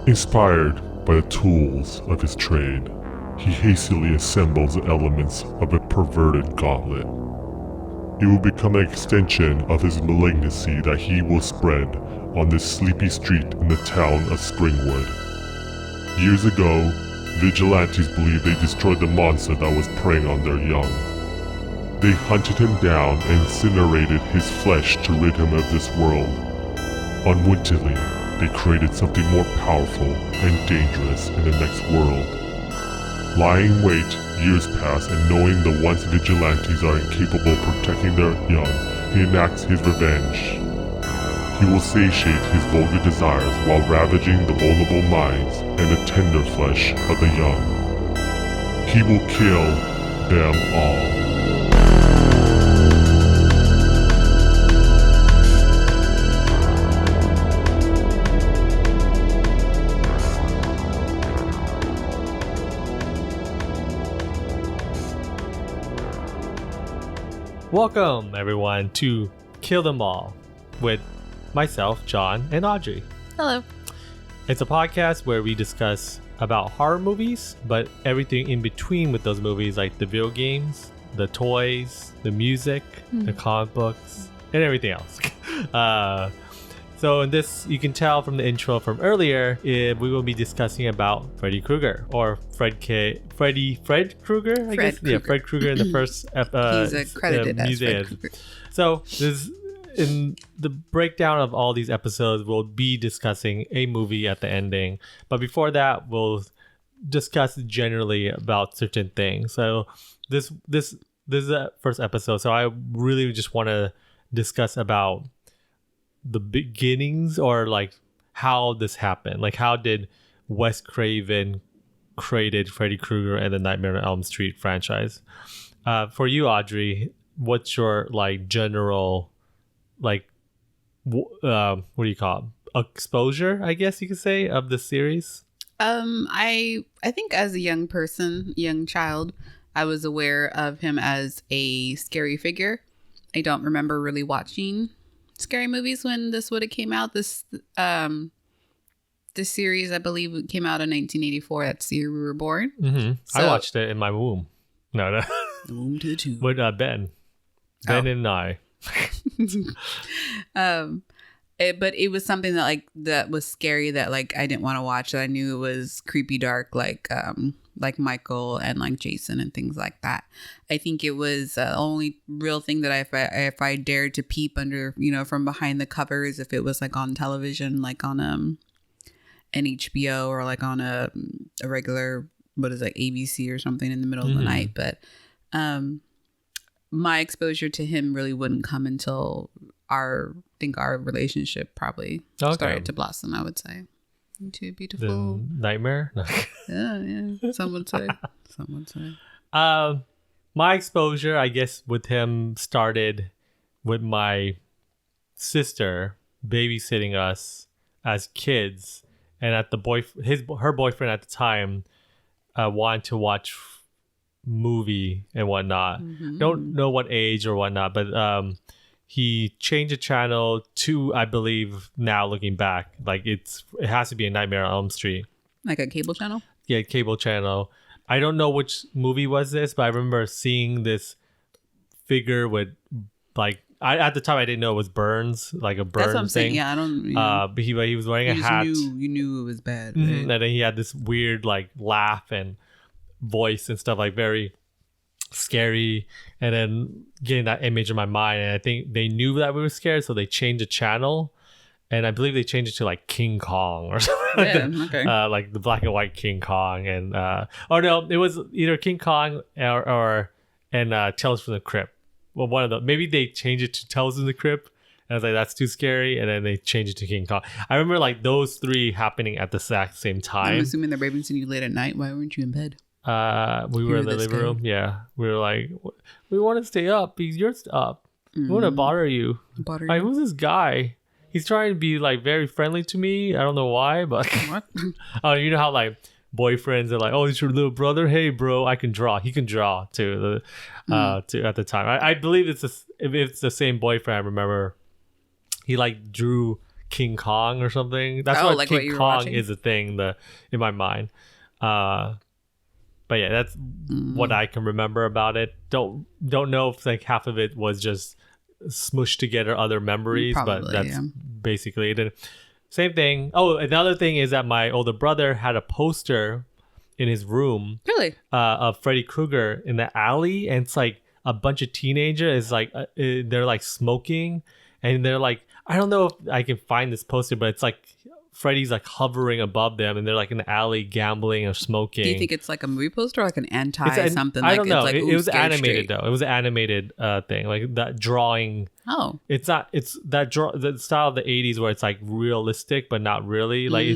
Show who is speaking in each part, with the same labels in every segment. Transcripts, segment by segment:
Speaker 1: Inspired by the tools of his trade, he hastily assembles the elements of a perverted gauntlet. It will become an extension of his malignancy that he will spread on this sleepy street in the town of Springwood. Years ago, vigilantes believed they destroyed the monster that was preying on their young. They hunted him down and incinerated his flesh to rid him of this world. Unwittingly, they created something more powerful and dangerous in the next world. Lying in wait, years pass, and knowing the once vigilantes are incapable of protecting their young, he enacts his revenge. He will satiate his vulgar desires while ravaging the vulnerable minds and the tender flesh of the young. He will kill them all.
Speaker 2: Welcome, everyone, to Kill Them All with myself, John, and Audrey.
Speaker 3: Hello.
Speaker 2: It's a podcast where we discuss about horror movies, but everything in between with those movies, like the video games, the toys, the music, the comic books, and everything else. So in this, you can tell from the intro from earlier, we will be discussing about Freddy Krueger, or Fred Krueger, I guess?
Speaker 3: Krueger.
Speaker 2: Yeah, Fred Krueger in the first
Speaker 3: He's credited as Fred Krueger.
Speaker 2: So this, in the breakdown of all these episodes, we'll be discussing a movie at the ending. But before that, we'll discuss generally about certain things. So this is the first episode. So I really just want to discuss about the beginnings, or like how this happened. Like, how did Wes Craven created Freddy Krueger and the Nightmare on Elm Street franchise? For you, Audrey, what's your like general like what do you call it? Exposure, I guess you could say, of the series?
Speaker 3: I think as a young child, I was aware of him as a scary figure. I don't remember really watching scary movies when this would have came out. This series, I believe, came out in 1984. That's the year we were born.
Speaker 2: Mm-hmm.
Speaker 3: So,
Speaker 2: I watched it in my womb. No.
Speaker 3: The womb to the tomb.
Speaker 2: With Ben and I.
Speaker 3: But it was something that was scary, that like I didn't want to watch. That I knew it was creepy, dark, like Michael and like Jason and things like that. I think it was the only real thing that if I dared to peep under, from behind the covers, if it was like on television, like on an HBO, or like on a regular, ABC or something in the middle of the night. But my exposure to him really wouldn't come until our relationship probably started to blossom, I would say. Into a beautiful
Speaker 2: the nightmare.
Speaker 3: yeah, some would say.
Speaker 2: My exposure, I guess, with him started with my sister babysitting us as kids, and at her boyfriend at the time wanted to watch movie and whatnot. Don't know what age or whatnot, but he changed the channel to, I believe, now looking back, like it has to be a Nightmare on Elm Street.
Speaker 3: Like a cable channel?
Speaker 2: Yeah, cable channel. I don't know which movie was this, but I remember seeing this figure with, like, at the time I didn't know it was Burns, like a Burns
Speaker 3: That's what I'm
Speaker 2: thing.
Speaker 3: saying. Yeah, I don't.
Speaker 2: But he was wearing a hat.
Speaker 3: You knew it was bad. Right?
Speaker 2: And then he had this weird like laugh and voice and stuff, like very scary, and then getting that image in my mind. And I think they knew that we were scared, so they changed the channel, and I believe they changed it to like King Kong or something.
Speaker 3: Okay.
Speaker 2: Like the black and white King Kong, and or no, it was either King Kong or Tales from the Crypt. Well, one of them. Maybe they changed it to Tales from the Crypt, and I was like, that's too scary, and then they changed it to King Kong. I remember like those three happening at the exact same time.
Speaker 3: I'm assuming they're babysitting you late at night. Why weren't you in bed?
Speaker 2: We were in the living room. Yeah, we were like, we want to stay up because you're up. We want to bother you. Like, who's this guy? He's trying to be like very friendly to me. I don't know why, but
Speaker 3: What?
Speaker 2: Oh, you know how like boyfriends are like, oh, it's your little brother. Hey, bro, I can draw. He can draw too. To at the time, I believe if it's the same boyfriend. I remember he like drew King Kong or something. That's
Speaker 3: Oh,
Speaker 2: what
Speaker 3: like what
Speaker 2: King
Speaker 3: you were
Speaker 2: Kong
Speaker 3: watching?
Speaker 2: is a thing in my mind. But yeah, that's what I can remember about it. Don't know if like half of it was just smushed together other memories, but
Speaker 3: Probably,
Speaker 2: that's
Speaker 3: yeah.
Speaker 2: basically it. And same thing. Oh, another thing is that my older brother had a poster in his room
Speaker 3: Really?
Speaker 2: of Freddy Krueger in the alley, and it's like a bunch of teenagers is like they're like smoking, and they're like, I don't know if I can find this poster, but it's like Freddy's like hovering above them, and they're like in the alley gambling or smoking.
Speaker 3: Do you think it's like a movie poster or like an anti
Speaker 2: It's
Speaker 3: something?
Speaker 2: I
Speaker 3: Like
Speaker 2: don't know.
Speaker 3: It's like,
Speaker 2: It was
Speaker 3: Scared
Speaker 2: animated
Speaker 3: Straight.
Speaker 2: though. It was an animated thing, like that drawing.
Speaker 3: Oh,
Speaker 2: It's not. It's that the style of the '80s where it's like realistic, but not really. Like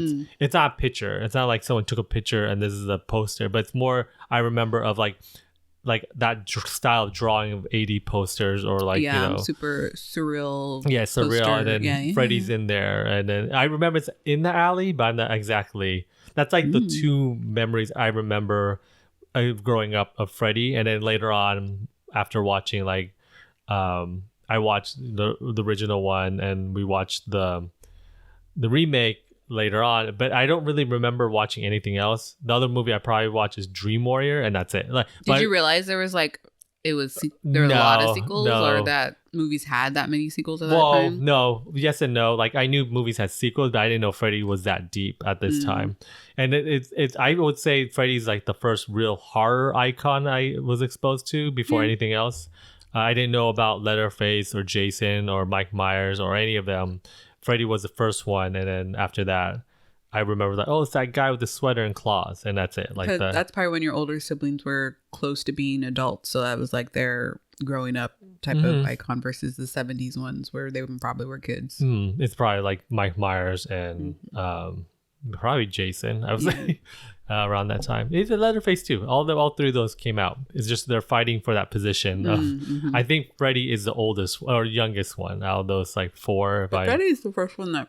Speaker 2: it's not a picture. It's not like someone took a picture and this is a poster. But it's more. I remember of like that style of drawing of '80 posters or like
Speaker 3: yeah,
Speaker 2: you know.
Speaker 3: super surreal.
Speaker 2: Yeah, surreal,
Speaker 3: poster.
Speaker 2: and then
Speaker 3: Yeah.
Speaker 2: Freddy's in there, and then I remember it's in the alley, but I'm not exactly. That's like the two memories I remember growing up of Freddy, and then later on after watching like, I watched the original one, and we watched the remake later on, but I don't really remember watching anything else. The other movie I probably watched is Dream Warrior, and that's it. Like,
Speaker 3: Did you realize there was like there were a lot of sequels, or that movies had that many sequels at that time?
Speaker 2: No, yes and no. Like I knew movies had sequels, but I didn't know Freddy was that deep at this time. And it's I would say Freddy's like the first real horror icon I was exposed to before anything else. I didn't know about Leatherface or Jason or Mike Myers or any of them. Freddy was the first one, and then after that, I remember that it's that guy with the sweater and claws, and that's it. Like
Speaker 3: That's probably when your older siblings were close to being adults, so that was like their growing up type of icon versus the 70s ones where they probably were kids.
Speaker 2: It's probably like Mike Myers and probably Jason. I was like around that time. It's a Leatherface too. All three of those came out. It's just they're fighting for that position. I think Freddy is the oldest or youngest one out of those like four.
Speaker 3: Freddy's the first one that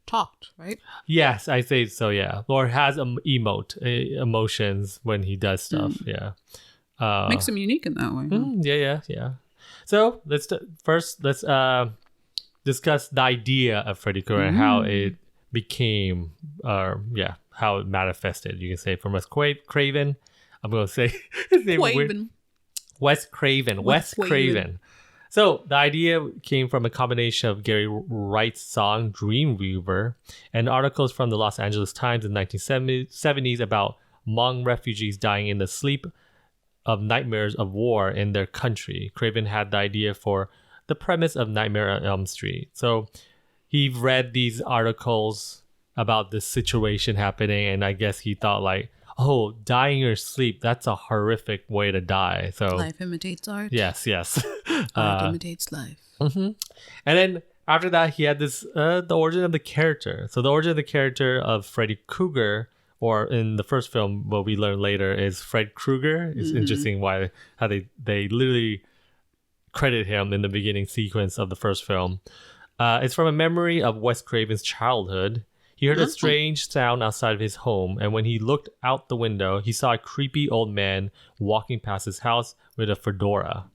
Speaker 3: talked, right?
Speaker 2: Yes, I say so. Yeah, or has emotions when he does stuff. Yeah,
Speaker 3: Makes him unique in that way.
Speaker 2: Yeah. So let's discuss the idea of Freddy Krueger and how it became, how it manifested. You can say from Wes Craven. I'm gonna say his name is weird. Wes Craven. Wes Craven. So the idea came from a combination of Gary Wright's song Dreamweaver and articles from the Los Angeles Times in the 1970s about Hmong refugees dying in the sleep of nightmares of war in their country. Craven had the idea for the premise of Nightmare on Elm Street. So he read these articles about this situation happening, and I guess he thought like, oh, dying in your sleep, that's a horrific way to die. So
Speaker 3: Life imitates art.
Speaker 2: Yes.
Speaker 3: Art imitates life.
Speaker 2: And then after that, he had this the origin of the character. So the origin of the character of Freddy Krueger, or in the first film, what we learn later is Fred Krueger. It's interesting how they literally credit him in the beginning sequence of the first film. It's from a memory of Wes Craven's childhood. He heard a strange sound outside of his home, and when he looked out the window, he saw a creepy old man walking past his house with a fedora.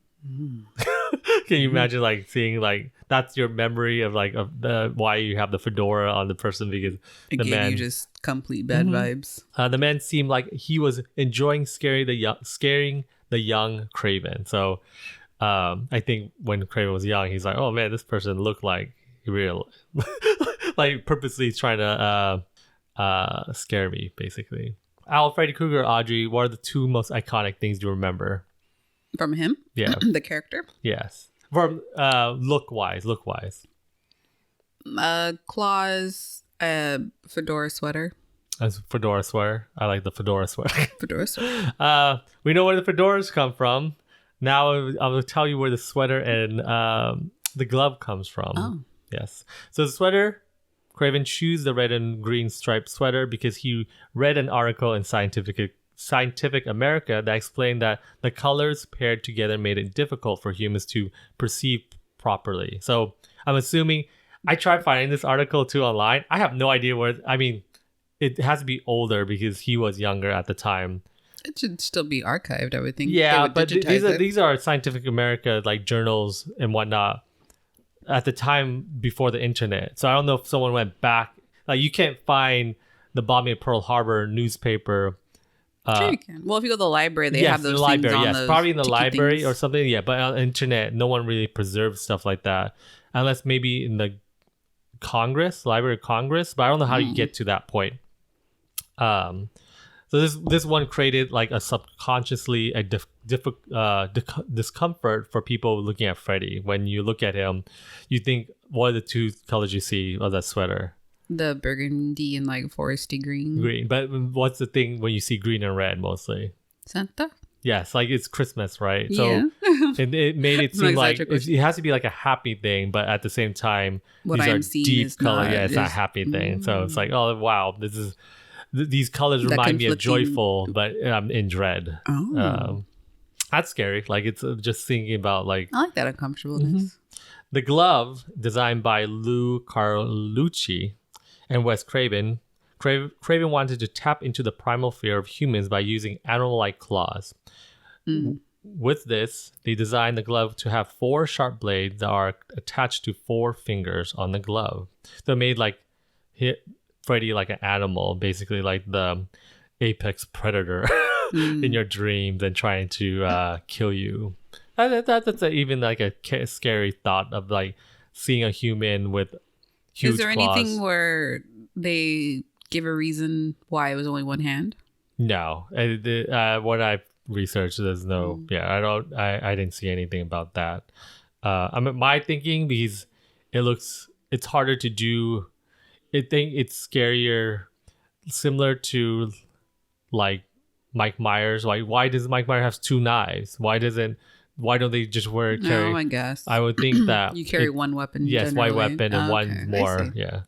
Speaker 2: Can you imagine like seeing like that's your memory of like of the why you have the fedora on the person, because
Speaker 3: It
Speaker 2: the
Speaker 3: gave
Speaker 2: man
Speaker 3: you just complete bad vibes.
Speaker 2: the man seemed like he was enjoying scaring the young Craven. So I think when Craven was young, he's like, oh man, this person looked like real, like purposely trying to scare me, basically. Freddy Krueger, Audrey, what are the two most iconic things you remember?
Speaker 3: From him?
Speaker 2: Yeah.
Speaker 3: The character?
Speaker 2: Yes. From look wise.
Speaker 3: Claws, fedora sweater.
Speaker 2: As fedora sweater. I like the fedora sweater.
Speaker 3: Fedora sweater.
Speaker 2: We know where the fedoras come from. Now I will tell you where the sweater and the glove comes from.
Speaker 3: Oh.
Speaker 2: Yes. So the sweater, Craven chose the red and green striped sweater because he read an article in Scientific America that explained that the colors paired together made it difficult for humans to perceive properly. So I'm assuming, I tried finding this article too online. I have no idea where, I mean, it has to be older because he was younger at the time.
Speaker 3: It should still be archived, I would think.
Speaker 2: Yeah,
Speaker 3: They would
Speaker 2: but
Speaker 3: digitize it.
Speaker 2: these are Scientific America like journals and whatnot. at the time before the internet. So I don't know if someone went back. Like you can't find the bombing of Pearl Harbor newspaper.
Speaker 3: Sure you can. Well, if you go to the library, they
Speaker 2: yes,
Speaker 3: have those
Speaker 2: the library.
Speaker 3: things on
Speaker 2: Yes,
Speaker 3: those
Speaker 2: probably in the
Speaker 3: ticky
Speaker 2: library
Speaker 3: things.
Speaker 2: or something. Yeah, but on the internet, no one really preserves stuff like that, unless maybe in the Library of Congress. But I don't know how you get to that point. So this one created like a subconsciously a discomfort for people looking at Freddy. When you look at him, you think, what are the two colors you see of that sweater?
Speaker 3: The burgundy and like foresty green.
Speaker 2: Green. But what's the thing when you see green and red mostly?
Speaker 3: Santa?
Speaker 2: Yes, like it's Christmas, right?
Speaker 3: Yeah.
Speaker 2: So it made it seem like
Speaker 3: exaggeration.
Speaker 2: it has to be like a happy thing, but at the same time,
Speaker 3: What
Speaker 2: these
Speaker 3: I'm
Speaker 2: are
Speaker 3: seeing
Speaker 2: deep
Speaker 3: is
Speaker 2: color.
Speaker 3: not-
Speaker 2: Yeah, it's not a
Speaker 3: is-
Speaker 2: happy thing. So it's like, oh wow, this is these colors
Speaker 3: That
Speaker 2: remind me of
Speaker 3: conflicting-
Speaker 2: joyful, but I'm in dread.
Speaker 3: Oh.
Speaker 2: That's scary. Like it's just thinking about like
Speaker 3: I like that uncomfortableness.
Speaker 2: the glove designed by Lou Carlucci and Wes Craven. Craven wanted to tap into the primal fear of humans by using animal-like claws. With this, they designed the glove to have 4 sharp blades that are attached to 4 fingers on the glove. So it made like hit Freddy like an animal, basically like the apex predator in your dreams and trying to kill you. That's even like a scary thought of like seeing a human with huge
Speaker 3: Is there
Speaker 2: claws.
Speaker 3: anything where they give a reason why it was only one hand?
Speaker 2: No, what I've researched, there's no. Yeah, I didn't see anything about that. I mean, my thinking, because it's harder to do. I think it's scarier, similar to like Mike Myers. Like, why does Mike Myers have 2 knives? Why don't they just carry?
Speaker 3: No, I guess.
Speaker 2: I would think that
Speaker 3: You carry one weapon.
Speaker 2: Yes, one
Speaker 3: generally.
Speaker 2: weapon and
Speaker 3: Oh,
Speaker 2: one
Speaker 3: okay. I
Speaker 2: more.
Speaker 3: see.
Speaker 2: Yeah.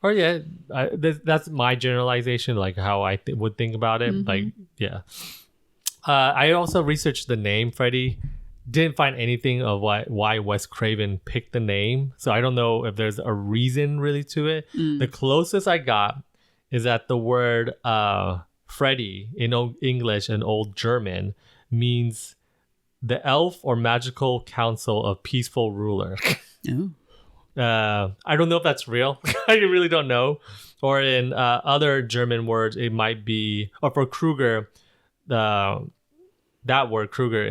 Speaker 2: Or yeah, that's my generalization, like how I would think about it. Like, yeah. I also researched the name Freddy. Didn't find anything of why Wes Craven picked the name. So I don't know if there's a reason really to it. The closest I got is that the word Freddy in Old English and Old German means the elf or magical council of peaceful ruler.
Speaker 3: Oh.
Speaker 2: I don't know if that's real. I really don't know. Or in other German words, it might be, or for Krueger, that word Krueger,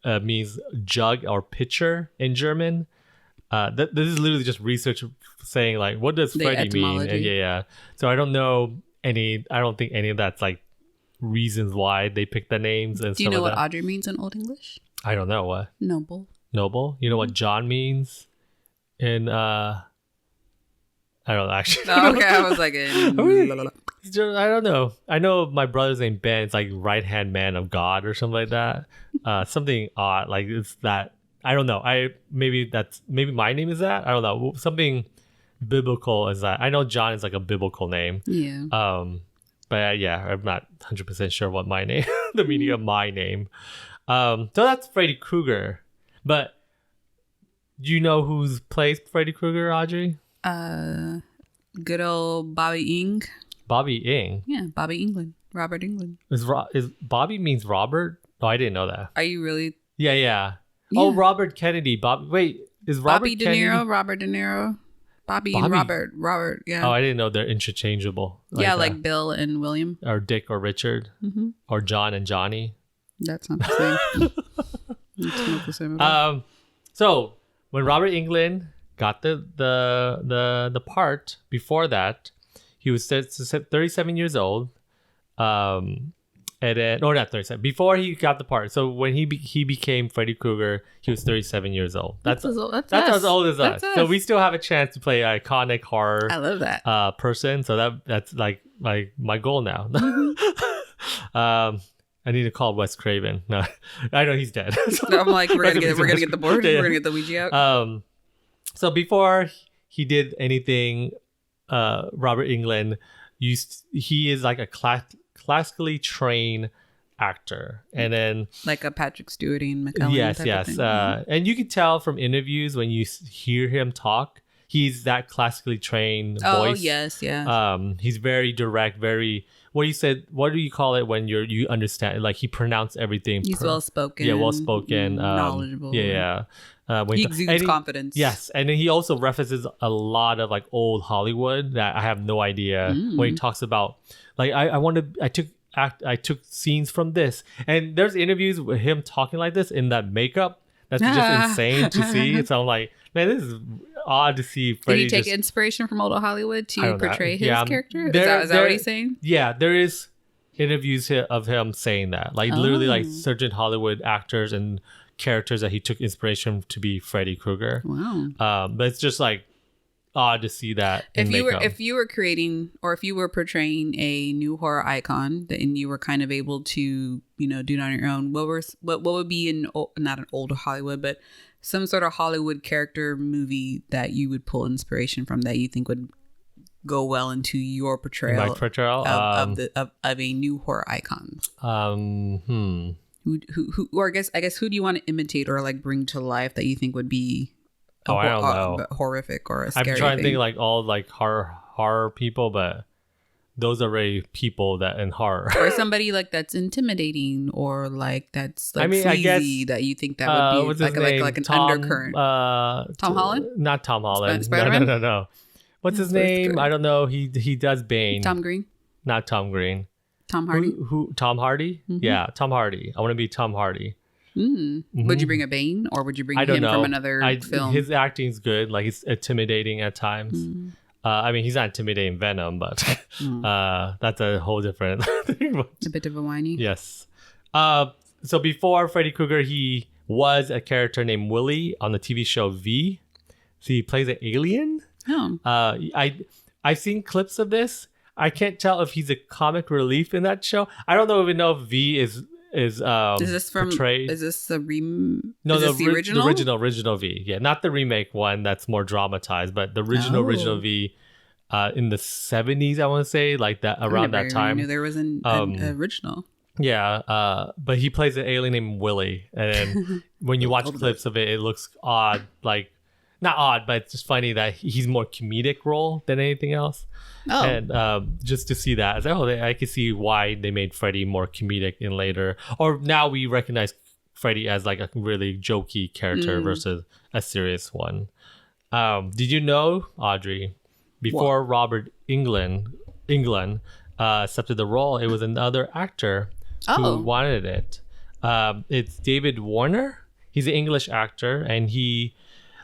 Speaker 2: it means jug or pitcher in German. This is literally just research saying like, what does
Speaker 3: The
Speaker 2: Freddy mean?
Speaker 3: etymology.
Speaker 2: Yeah. So I don't know I don't think any of that's like reasons why they picked the names and
Speaker 3: Do you
Speaker 2: stuff
Speaker 3: know
Speaker 2: like
Speaker 3: what
Speaker 2: that.
Speaker 3: Audrey means in Old English?
Speaker 2: I don't know what.
Speaker 3: Noble.
Speaker 2: Noble? You know what John means? In I don't know actually.
Speaker 3: Oh, okay, I was like,
Speaker 2: I don't know. I know my brother's name Ben. It's like right hand man of God or something like that. Something odd. Like it's that. I don't know. Maybe my name is that. I don't know. Something biblical is that. I know John is like a biblical name.
Speaker 3: yeah.
Speaker 2: But yeah, I'm not 100% sure what my name, the meaning of my name. So that's Freddy Krueger. But do you know who's plays Freddy Krueger, Audrey?
Speaker 3: Good old Bobby Ing.
Speaker 2: Bobby Ing.
Speaker 3: Yeah, Bobby Englund. Robert Englund.
Speaker 2: Is Bobby means Robert? Oh, I didn't know that.
Speaker 3: Are you really?
Speaker 2: Yeah. Oh,
Speaker 3: Yeah.
Speaker 2: Robert Kennedy. Wait, is Robert
Speaker 3: Bobby De
Speaker 2: Kennedy?
Speaker 3: Niro, Robert De Niro. Bobby and
Speaker 2: Bobby?
Speaker 3: Robert, yeah.
Speaker 2: Oh, I didn't know they're interchangeable.
Speaker 3: yeah,
Speaker 2: that.
Speaker 3: like Bill and William.
Speaker 2: Or Dick or Richard.
Speaker 3: Mm-hmm.
Speaker 2: Or John and Johnny.
Speaker 3: That's not the same. It's not the same at all.
Speaker 2: So when Robert Englund got the part, before that, he was 37 years old. And then, no, not 37. Before he got the part, so when he became Freddy Krueger, he was 37 years old. That's
Speaker 3: us.
Speaker 2: as old as us.
Speaker 3: That's
Speaker 2: So
Speaker 3: us.
Speaker 2: we still have a chance to play an iconic horror
Speaker 3: I love that.
Speaker 2: person. So that's like my goal now.
Speaker 3: Mm-hmm.
Speaker 2: I need to call Wes Craven. No, I know he's dead.
Speaker 3: I'm like, we're gonna get the board.
Speaker 2: Yeah.
Speaker 3: We're gonna get the Ouija out.
Speaker 2: So before he did anything, Robert Englund he is like a classically trained actor, and then
Speaker 3: Like a Patrick Stewart and McKellen.
Speaker 2: yes,
Speaker 3: type of thing.
Speaker 2: and you can tell from interviews when you hear him talk, he's that classically trained
Speaker 3: Oh
Speaker 2: voice.
Speaker 3: yes, yeah.
Speaker 2: He's very direct, very. What do you call it when you understand? Like he pronounced everything.
Speaker 3: He's well spoken.
Speaker 2: Yeah, well spoken.
Speaker 3: Knowledgeable.
Speaker 2: Yeah.
Speaker 3: He exudes confidence.
Speaker 2: Yes, and then he also references a lot of like old Hollywood that I have no idea when he talks about. Like I took scenes from this, and there's interviews with him talking like this in that makeup. That's just insane to see. So I'm like, man, this is odd to see. Freddie
Speaker 3: Did he take inspiration from old Hollywood to portray his
Speaker 2: yeah,
Speaker 3: character? Is that what he's saying?
Speaker 2: Yeah, there is interviews of him saying that, like literally like certain Hollywood actors and characters that he took inspiration to be Freddy Krueger.
Speaker 3: Wow.
Speaker 2: But it's just like odd to see that
Speaker 3: if you were creating or if you were portraying a new horror icon and you were kind of able to do it on your own, what would be not an old Hollywood but some sort of Hollywood character movie that you would pull inspiration from that you think would go well into your portrayal, of a new horror icon? Who or I guess who do you want to imitate or like bring to life that you think would be
Speaker 2: I don't know,
Speaker 3: horrific or a scary
Speaker 2: I'm trying
Speaker 3: thing?
Speaker 2: to think like all like horror people, but those are really people that in horror.
Speaker 3: Or somebody like that's intimidating or like that's like sleazy,
Speaker 2: I guess,
Speaker 3: that you think that would be like an undercurrent. Tom Holland?
Speaker 2: Not Tom Holland.
Speaker 3: Spider-Man?
Speaker 2: No. What's his name? I don't know. He does Bane.
Speaker 3: Tom Green?
Speaker 2: Not Tom Green.
Speaker 3: Tom Hardy?
Speaker 2: Who Tom Hardy?
Speaker 3: Mm-hmm.
Speaker 2: Yeah, Tom Hardy. I want to be Tom Hardy.
Speaker 3: Would you bring a Bane or would you bring him from another film?
Speaker 2: His acting's good. Like he's intimidating at times. I mean, he's not intimidating Venom, but that's a whole different thing.
Speaker 3: A bit of a whiny.
Speaker 2: Yes. So before Freddy Krueger, he was a character named Willie on the TV show V. So he plays an alien.
Speaker 3: Oh.
Speaker 2: I've seen clips of this. I can't tell if he's a comic relief in that show. I don't even know if V is this from portrayed.
Speaker 3: Is this the
Speaker 2: original V? Yeah, not the remake one that's more dramatized, but the original V in the 70s, I want to say, like that around that time.
Speaker 3: I knew there was an original.
Speaker 2: Yeah, but he plays an alien named Willie, and then when you watch clips of it, it looks odd, like not odd, but it's just funny that he's more comedic role than anything else. Oh. And just to see that, I was like, I could see why they made Freddy more comedic in later. Or now we recognize Freddy as like a really jokey character versus a serious one. Did you know, Audrey, before Robert Englund accepted the role, it was another actor who wanted it. It's David Warner. He's an English actor, and he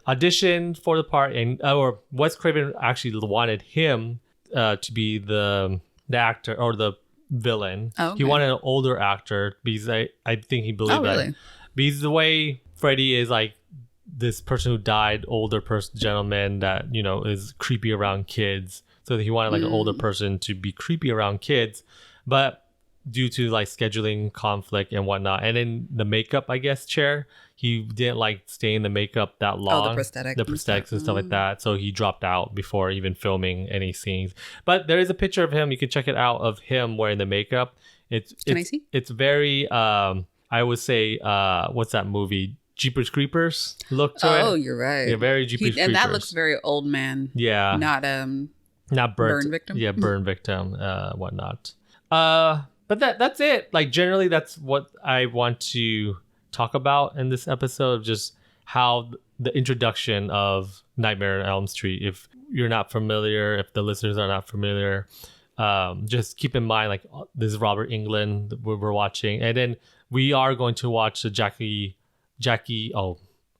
Speaker 2: auditioned for the part, or Wes Craven actually wanted him to be the actor or the villain. Oh, okay. He wanted an older actor because I think he believed that. Because the way Freddy is like this person who died, older gentleman that is creepy around kids. So he wanted like an older person to be creepy around kids, but due to like scheduling conflict and whatnot, and then the makeup, I guess, he didn't like stay in the makeup that long.
Speaker 3: The prosthetics
Speaker 2: and stuff like that. So he dropped out before even filming any scenes. But there is a picture of him. You can check it out, of him wearing the makeup. Can I see? It's very, I would say, what's that movie? Jeepers Creepers look to it.
Speaker 3: Oh, you're right.
Speaker 2: Yeah, very Jeepers Creepers.
Speaker 3: And that looks very old man.
Speaker 2: Yeah.
Speaker 3: Not burn victim.
Speaker 2: Yeah, burn victim, whatnot. But that's it. Like generally, that's what I want to talk about in this episode, of just how the introduction of Nightmare on Elm Street. If you're not familiar, if the listeners are not familiar, just keep in mind, like, this is Robert Englund we're watching, and then we are going to watch the Jackie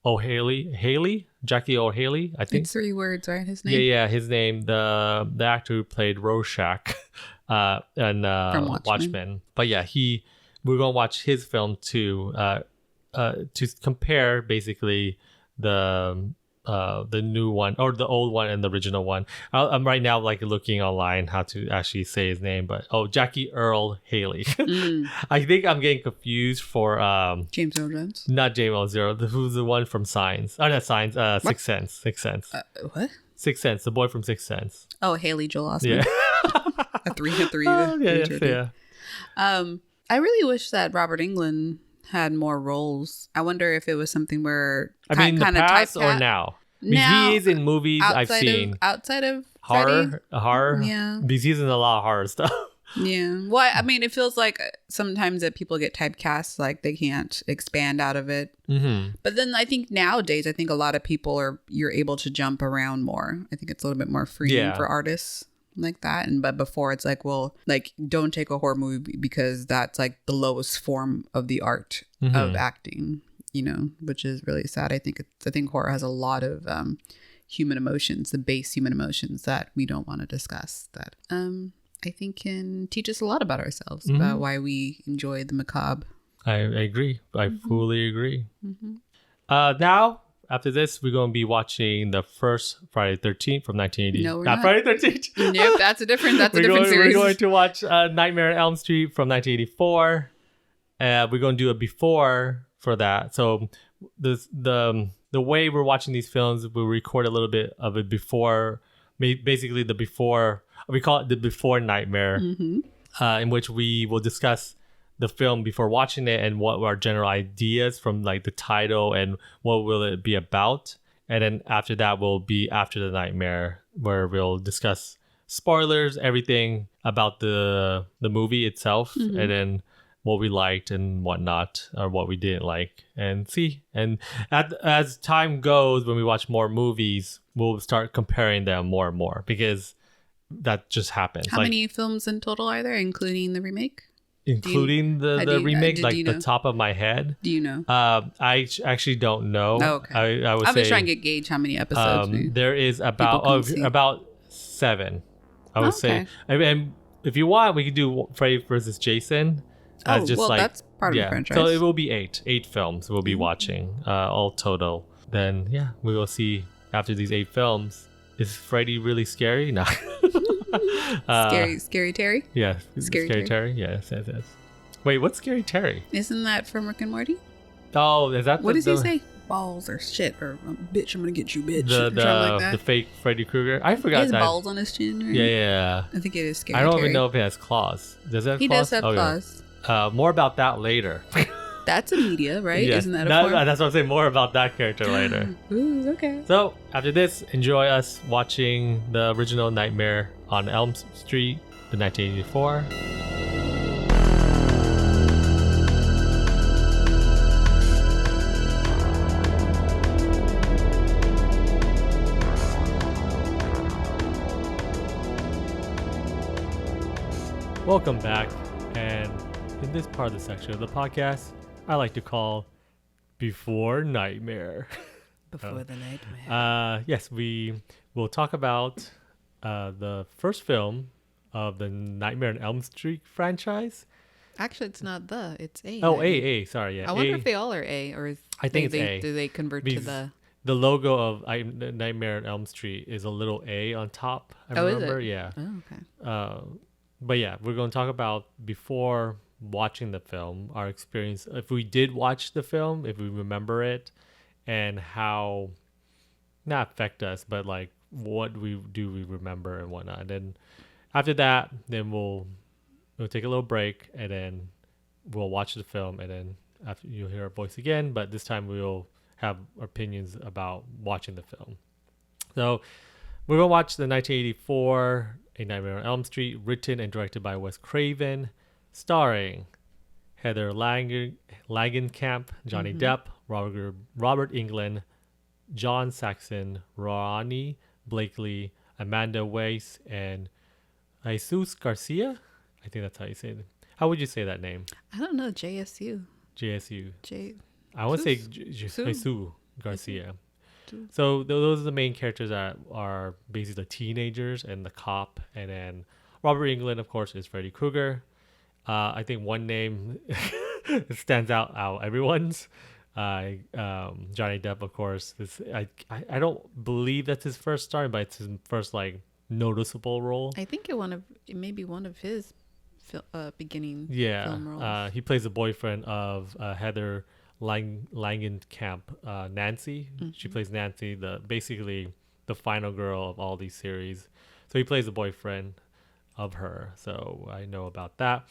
Speaker 2: O'Haley, I think.
Speaker 3: It's 3 words, right? His name.
Speaker 2: Yeah, his name. The actor who played Rorschach and
Speaker 3: from
Speaker 2: Watchmen. But yeah, we're gonna watch his film too, to compare basically the new one or the old one and the original one. I'm right now like looking online how to actually say his name, but Jackie Earl Haley. I think I'm getting confused for
Speaker 3: James Earl Jones.
Speaker 2: Not James Earl Jones. Who's the one from Signs? Oh, not Signs. Sixth Sense.
Speaker 3: What?
Speaker 2: Sixth Sense. The boy from Sixth Sense.
Speaker 3: Oh, Haley Joel Osment.
Speaker 2: Yeah.
Speaker 3: a three.
Speaker 2: Yeah.
Speaker 3: I really wish that Robert Englund had more roles. I wonder if it was something where
Speaker 2: in the past or now. Because he is in movies I've seen
Speaker 3: outside of
Speaker 2: horror.
Speaker 3: Yeah,
Speaker 2: because he's in a lot of horror stuff.
Speaker 3: Yeah. Well, I mean, it feels like sometimes that people get typecast, like they can't expand out of it.
Speaker 2: Mm-hmm.
Speaker 3: But then I think nowadays, I think a lot of people you're able to jump around more. I think it's a little bit more freeing for artists like that. But before it's like, well, like don't take a horror movie because that's like the lowest form of the art of acting, you know, which is really sad. I think horror has a lot of human emotions, the base human emotions that we don't want to discuss that I think can teach us a lot about ourselves, about why we enjoy the macabre.
Speaker 2: I agree. I fully agree. Now, after this, we're going to be watching the first Friday the 13th from 1980.
Speaker 3: No, we're not.
Speaker 2: Friday the 13th.
Speaker 3: Nope, that's a different series.
Speaker 2: We're going to watch Nightmare on Elm Street from 1984. We're going to do a before for that. So the way we're watching these films, we'll record a little bit of it before, basically the before. We call it the before Nightmare, in which we will discuss the film before watching it and what our general ideas from like the title and what will it be about. And then after that will be after the Nightmare, where we'll discuss spoilers, everything about the movie itself, and then what we liked and whatnot, or what we didn't like, and see. And as time goes, when we watch more movies, we'll start comparing them more and more, because that just happens.
Speaker 3: How many films in total are there, including the remake?
Speaker 2: Including the remake, like the top of my head.
Speaker 3: Do you know?
Speaker 2: I actually don't know.
Speaker 3: Oh, okay.
Speaker 2: I would
Speaker 3: I'm
Speaker 2: say
Speaker 3: just trying to gauge how many episodes.
Speaker 2: There is about 7. I would say. And if you want, we could do Freddy versus Jason. That's part of the franchise. So it will be 8 films we'll be watching, all total. Then we will see after these 8 films. Is Freddy really scary? No.
Speaker 3: Scary Terry?
Speaker 2: Yeah. Scary Terry? Yes. Wait, what's Scary Terry?
Speaker 3: Isn't that from Rick and Morty?
Speaker 2: Oh, is that
Speaker 3: what does he say? Balls or shit or bitch, I'm gonna get you, bitch.
Speaker 2: The fake Freddy Krueger. I forgot.
Speaker 3: He has balls on his chin, right?
Speaker 2: Yeah.
Speaker 3: I think it is Scary
Speaker 2: I don't
Speaker 3: Terry.
Speaker 2: even know if it has claws. Does it have
Speaker 3: he
Speaker 2: claws?
Speaker 3: Does have claws.
Speaker 2: More about that later.
Speaker 3: That's a media, right?
Speaker 2: Yes.
Speaker 3: Isn't that a form?
Speaker 2: That's what I'm saying. More about that character later.
Speaker 3: Ooh, okay.
Speaker 2: So after this, enjoy us watching the original Nightmare on Elm Street, the 1984. Welcome back, and in this part of the section of the podcast, I like to call Before Nightmare.
Speaker 3: Before the Nightmare.
Speaker 2: Yes, we will talk about the first film of the Nightmare on Elm Street franchise.
Speaker 3: Actually, it's not it's A.
Speaker 2: Oh, A. Sorry, yeah.
Speaker 3: I wonder if they all are A, or
Speaker 2: I think it's A.
Speaker 3: Do they convert to
Speaker 2: the logo of Nightmare on Elm Street is a little A on top. I remember,
Speaker 3: is it?
Speaker 2: Yeah.
Speaker 3: Oh, okay.
Speaker 2: But yeah, we're going to talk about before watching the film, our experience, if we did watch the film, if we remember it, and how not affect us, but like what we remember and whatnot. And then after that, then we'll take a little break, and then we'll watch the film, and then after you'll hear our voice again, but this time we'll have opinions about watching the film. So we're going to watch the 1984 A Nightmare on Elm Street, written and directed by Wes Craven, starring Heather Langenkamp, Johnny Depp, Robert Englund, John Saxon, Ronnie Blakely, Amanda Weiss, and Jesus Garcia. I think that's how you say it. How would you say that name?
Speaker 3: I don't know. JSU.
Speaker 2: I want to say Jesus Garcia. So those are the main characters that are basically the teenagers and the cop. And then Robert Englund, of course, is Freddy Krueger. I think one name stands out everyone's. Johnny Depp, of course. I don't believe that's his first star, but it's his first like noticeable role.
Speaker 3: I think it may be one of his beginning film roles.
Speaker 2: He plays the boyfriend of Heather Langenkamp, Nancy. She plays Nancy, basically the final girl of all these series. So he plays the boyfriend of her. So I know about that.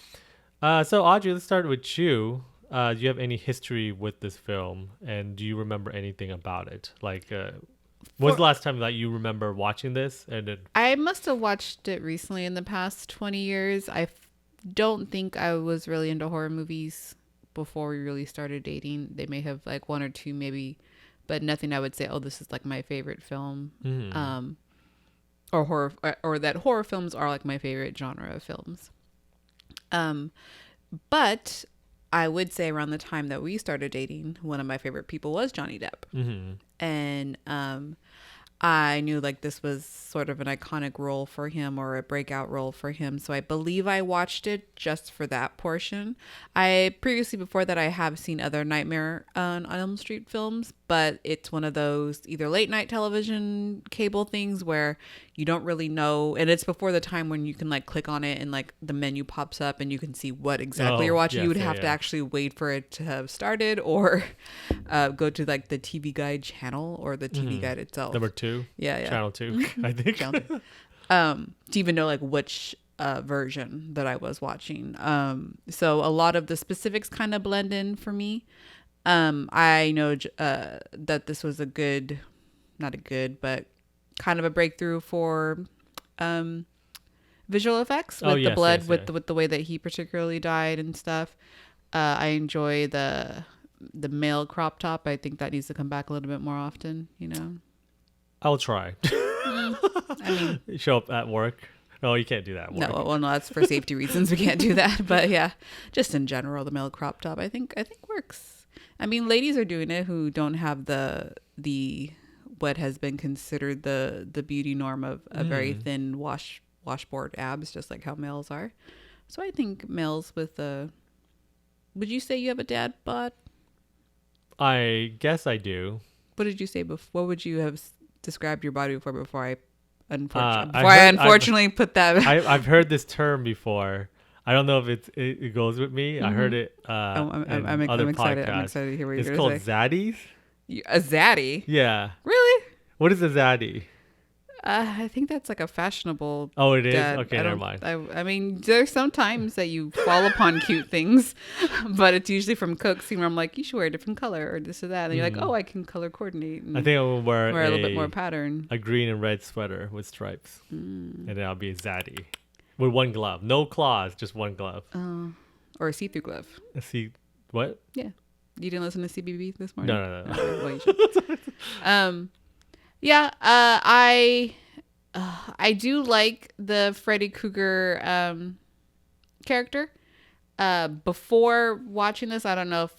Speaker 2: So Audrey, let's start with you. Do you have any history with this film, and do you remember anything about it? Like, when's the last time that you remember watching this? And
Speaker 3: I must have watched it recently in the past 20 years. don't think I was really into horror movies before we really started dating. They may have like one or two maybe, but nothing I would say, oh, this is like my favorite film. Or horror, or that horror films are like my favorite genre of films. But I would say around the time that we started dating, one of my favorite people was Johnny Depp. And I knew like this was sort of an iconic role for him, or a breakout role for him. So I believe I watched it just for that portion. I previously, before that, I have seen other Nightmare on Elm Street films, but it's one of those either late night television cable things where you don't really know. And it's before the time when you can like click on it and like the menu pops up and you can see what exactly you're watching. You would have to actually wait for it to have started, or go to like the TV Guide channel or the TV Guide itself.
Speaker 2: Number 2.
Speaker 3: Yeah.
Speaker 2: Channel 2, I think.
Speaker 3: To even know like which version that I was watching. So a lot of the specifics kind of blend in for me. I know that this was but kind of a breakthrough for visual effects with the blood, with the way that he particularly died and stuff. I enjoy the male crop top. I think that needs to come back a little bit more often, you know.
Speaker 2: I'll try.
Speaker 3: I mean,
Speaker 2: show up at work. No, you can't do that at work.
Speaker 3: No, that's for safety reasons. We can't do that. But yeah, just in general, the male crop top, I think works. I mean, ladies are doing it who don't have the what has been considered the beauty norm of a very thin washboard abs, just like how males are. So I think males with would you say you have a dad bod?
Speaker 2: I guess I do.
Speaker 3: What did you say before? What would you have described your body before I unfortunately put that?
Speaker 2: I've heard this term before. I don't know if it goes with me. I heard it.
Speaker 3: I'm excited. I'm excited to hear what you're going to say.
Speaker 2: It's called zaddies.
Speaker 3: A zaddy?
Speaker 2: Yeah.
Speaker 3: Really?
Speaker 2: What is a zaddy?
Speaker 3: I think that's like a fashionable.
Speaker 2: Oh, it is?
Speaker 3: dad.
Speaker 2: Okay, never mind.
Speaker 3: I mean, there's some times that you fall upon cute things, but it's usually from cooks where I'm like, you should wear a different color or this or that. And you're like, oh, I can color coordinate.
Speaker 2: I think I will wear
Speaker 3: a little bit more pattern.
Speaker 2: A green and red sweater with stripes. And then I'll be a zaddy. With one glove. No claws, just one glove.
Speaker 3: Or a see-through glove.
Speaker 2: What?
Speaker 3: Yeah. You didn't listen to CBB this morning?
Speaker 2: No.
Speaker 3: Well, you should. Yeah, I do like the Freddy Krueger character. Before watching this, I don't know if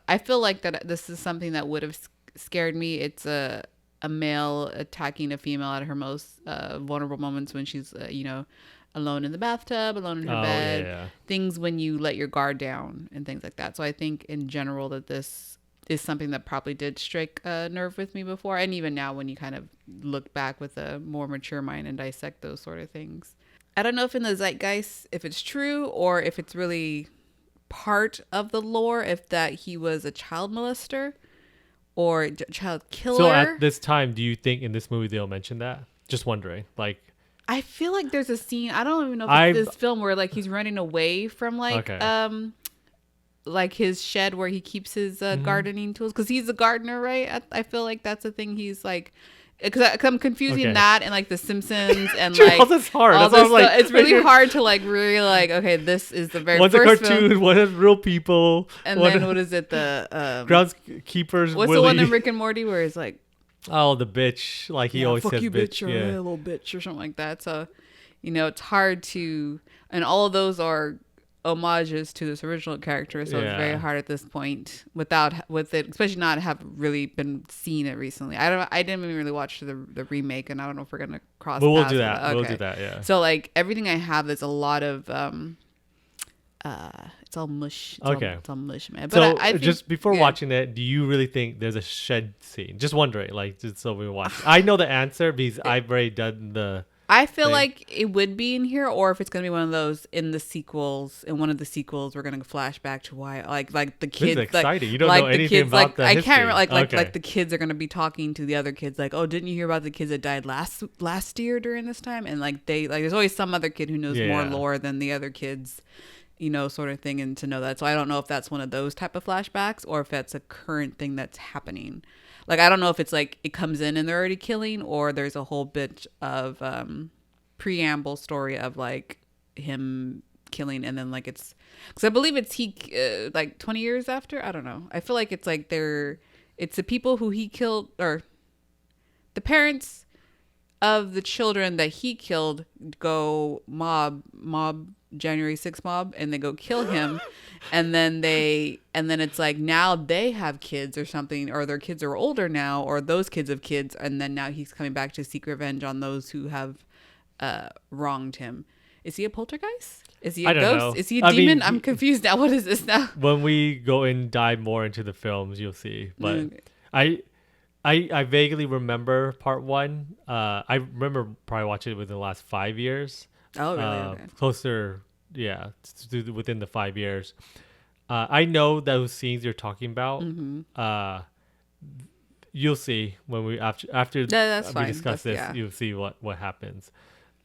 Speaker 3: I feel like that this is something that would have scared me. It's a male attacking a female at her most vulnerable moments when she's alone in the bathtub, alone in her bed. Yeah. Things when you let your guard down and things like that. So I think in general that this is something that probably did strike a nerve with me before, and even now when you kind of look back with a more mature mind and dissect those sort of things. I don't know if in the zeitgeist if it's true or if it's really part of the lore, if that he was a child molester or child killer.
Speaker 2: So at this time, do you think in this movie they'll mention that? Just wondering. Like,
Speaker 3: I feel like there's a scene, I don't even know if it's this film where like he's running away from like his shed where he keeps his gardening tools, because he's a gardener, right? I feel like that's the thing. He's like, because I'm confusing that and like The Simpsons and like
Speaker 2: that's hard.
Speaker 3: All this stuff. It's really hard to like really like, okay, this is the very
Speaker 2: one's
Speaker 3: first
Speaker 2: a cartoon,
Speaker 3: film.
Speaker 2: one is real people,
Speaker 3: and then what is it? The
Speaker 2: groundskeepers.
Speaker 3: What's
Speaker 2: Willy.
Speaker 3: the one in Rick and Morty where it's like,
Speaker 2: oh, the bitch, like he always
Speaker 3: fuck
Speaker 2: says
Speaker 3: you, bitch, or a little bitch or something like that. So, it's hard to, and all of those are homages to this original character, so it's very hard at this point with it, especially not have really been seen it recently. I didn't even really watch the remake, and I don't know if we're gonna cross.
Speaker 2: But we'll do that. Okay. We'll do that. Yeah.
Speaker 3: So like everything I have, there's a lot of it's all mush. It's all mush, man. But
Speaker 2: so
Speaker 3: I think,
Speaker 2: just before watching it, do you really think there's a shed scene? Just wondering, like, just so we watch. I know the answer because I've already done the.
Speaker 3: I feel like it would be in here, or if it's gonna be one of those in the sequels. In one of the sequels, we're gonna flash back to why, like the kids.
Speaker 2: This is exciting. You don't
Speaker 3: like
Speaker 2: know
Speaker 3: the
Speaker 2: anything
Speaker 3: kids,
Speaker 2: about
Speaker 3: like
Speaker 2: the
Speaker 3: I
Speaker 2: history.
Speaker 3: can't remember, like the kids are gonna be talking to the other kids, like, oh, didn't you hear about the kids that died last year during this time? And like there's always some other kid who knows more lore than the other kids, sort of thing, and to know that. So I don't know if that's one of those type of flashbacks or if that's a current thing that's happening. Like I don't know if it's like it comes in and they're already killing, or there's a whole bit of preamble story of like him killing, and then like it's because I believe it's like 20 years after. I don't know. I feel like it's like it's the people who he killed, or the parents of the children that he killed go mob January 6th mob, and they go kill him. And then it's like now they have kids or something, or their kids are older now, or those kids have kids, and then now he's coming back to seek revenge on those who have wronged him. Is he a poltergeist? Is he a ghost?
Speaker 2: Know.
Speaker 3: Is he a demon? I'm confused now. What is this now?
Speaker 2: When we go and dive more into the films, you'll see. But I vaguely remember part 1. I remember probably watching it within the last 5 years.
Speaker 3: Oh, really? Okay.
Speaker 2: Closer, yeah, within the 5 years. I know those scenes you're talking about.
Speaker 3: Mm-hmm.
Speaker 2: You'll see when we after we discuss this. You'll see what happens.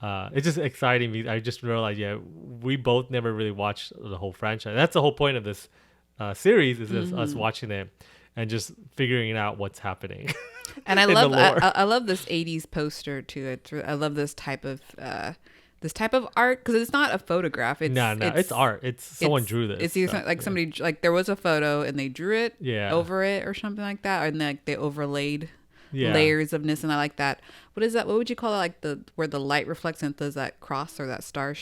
Speaker 2: It's just exciting because I just realized, we both never really watched the whole franchise. That's the whole point of this series is just us watching it and just figuring out what's happening.
Speaker 3: And I love this 80s poster too. I love this type of art because it's not a photograph. It's art. It's someone drew this. It's either like somebody like there was a photo and they drew it over it or something like that, and like they overlaid layers of this, and I like that. What is that? What would you call it? Like where the light reflects and does that cross or that star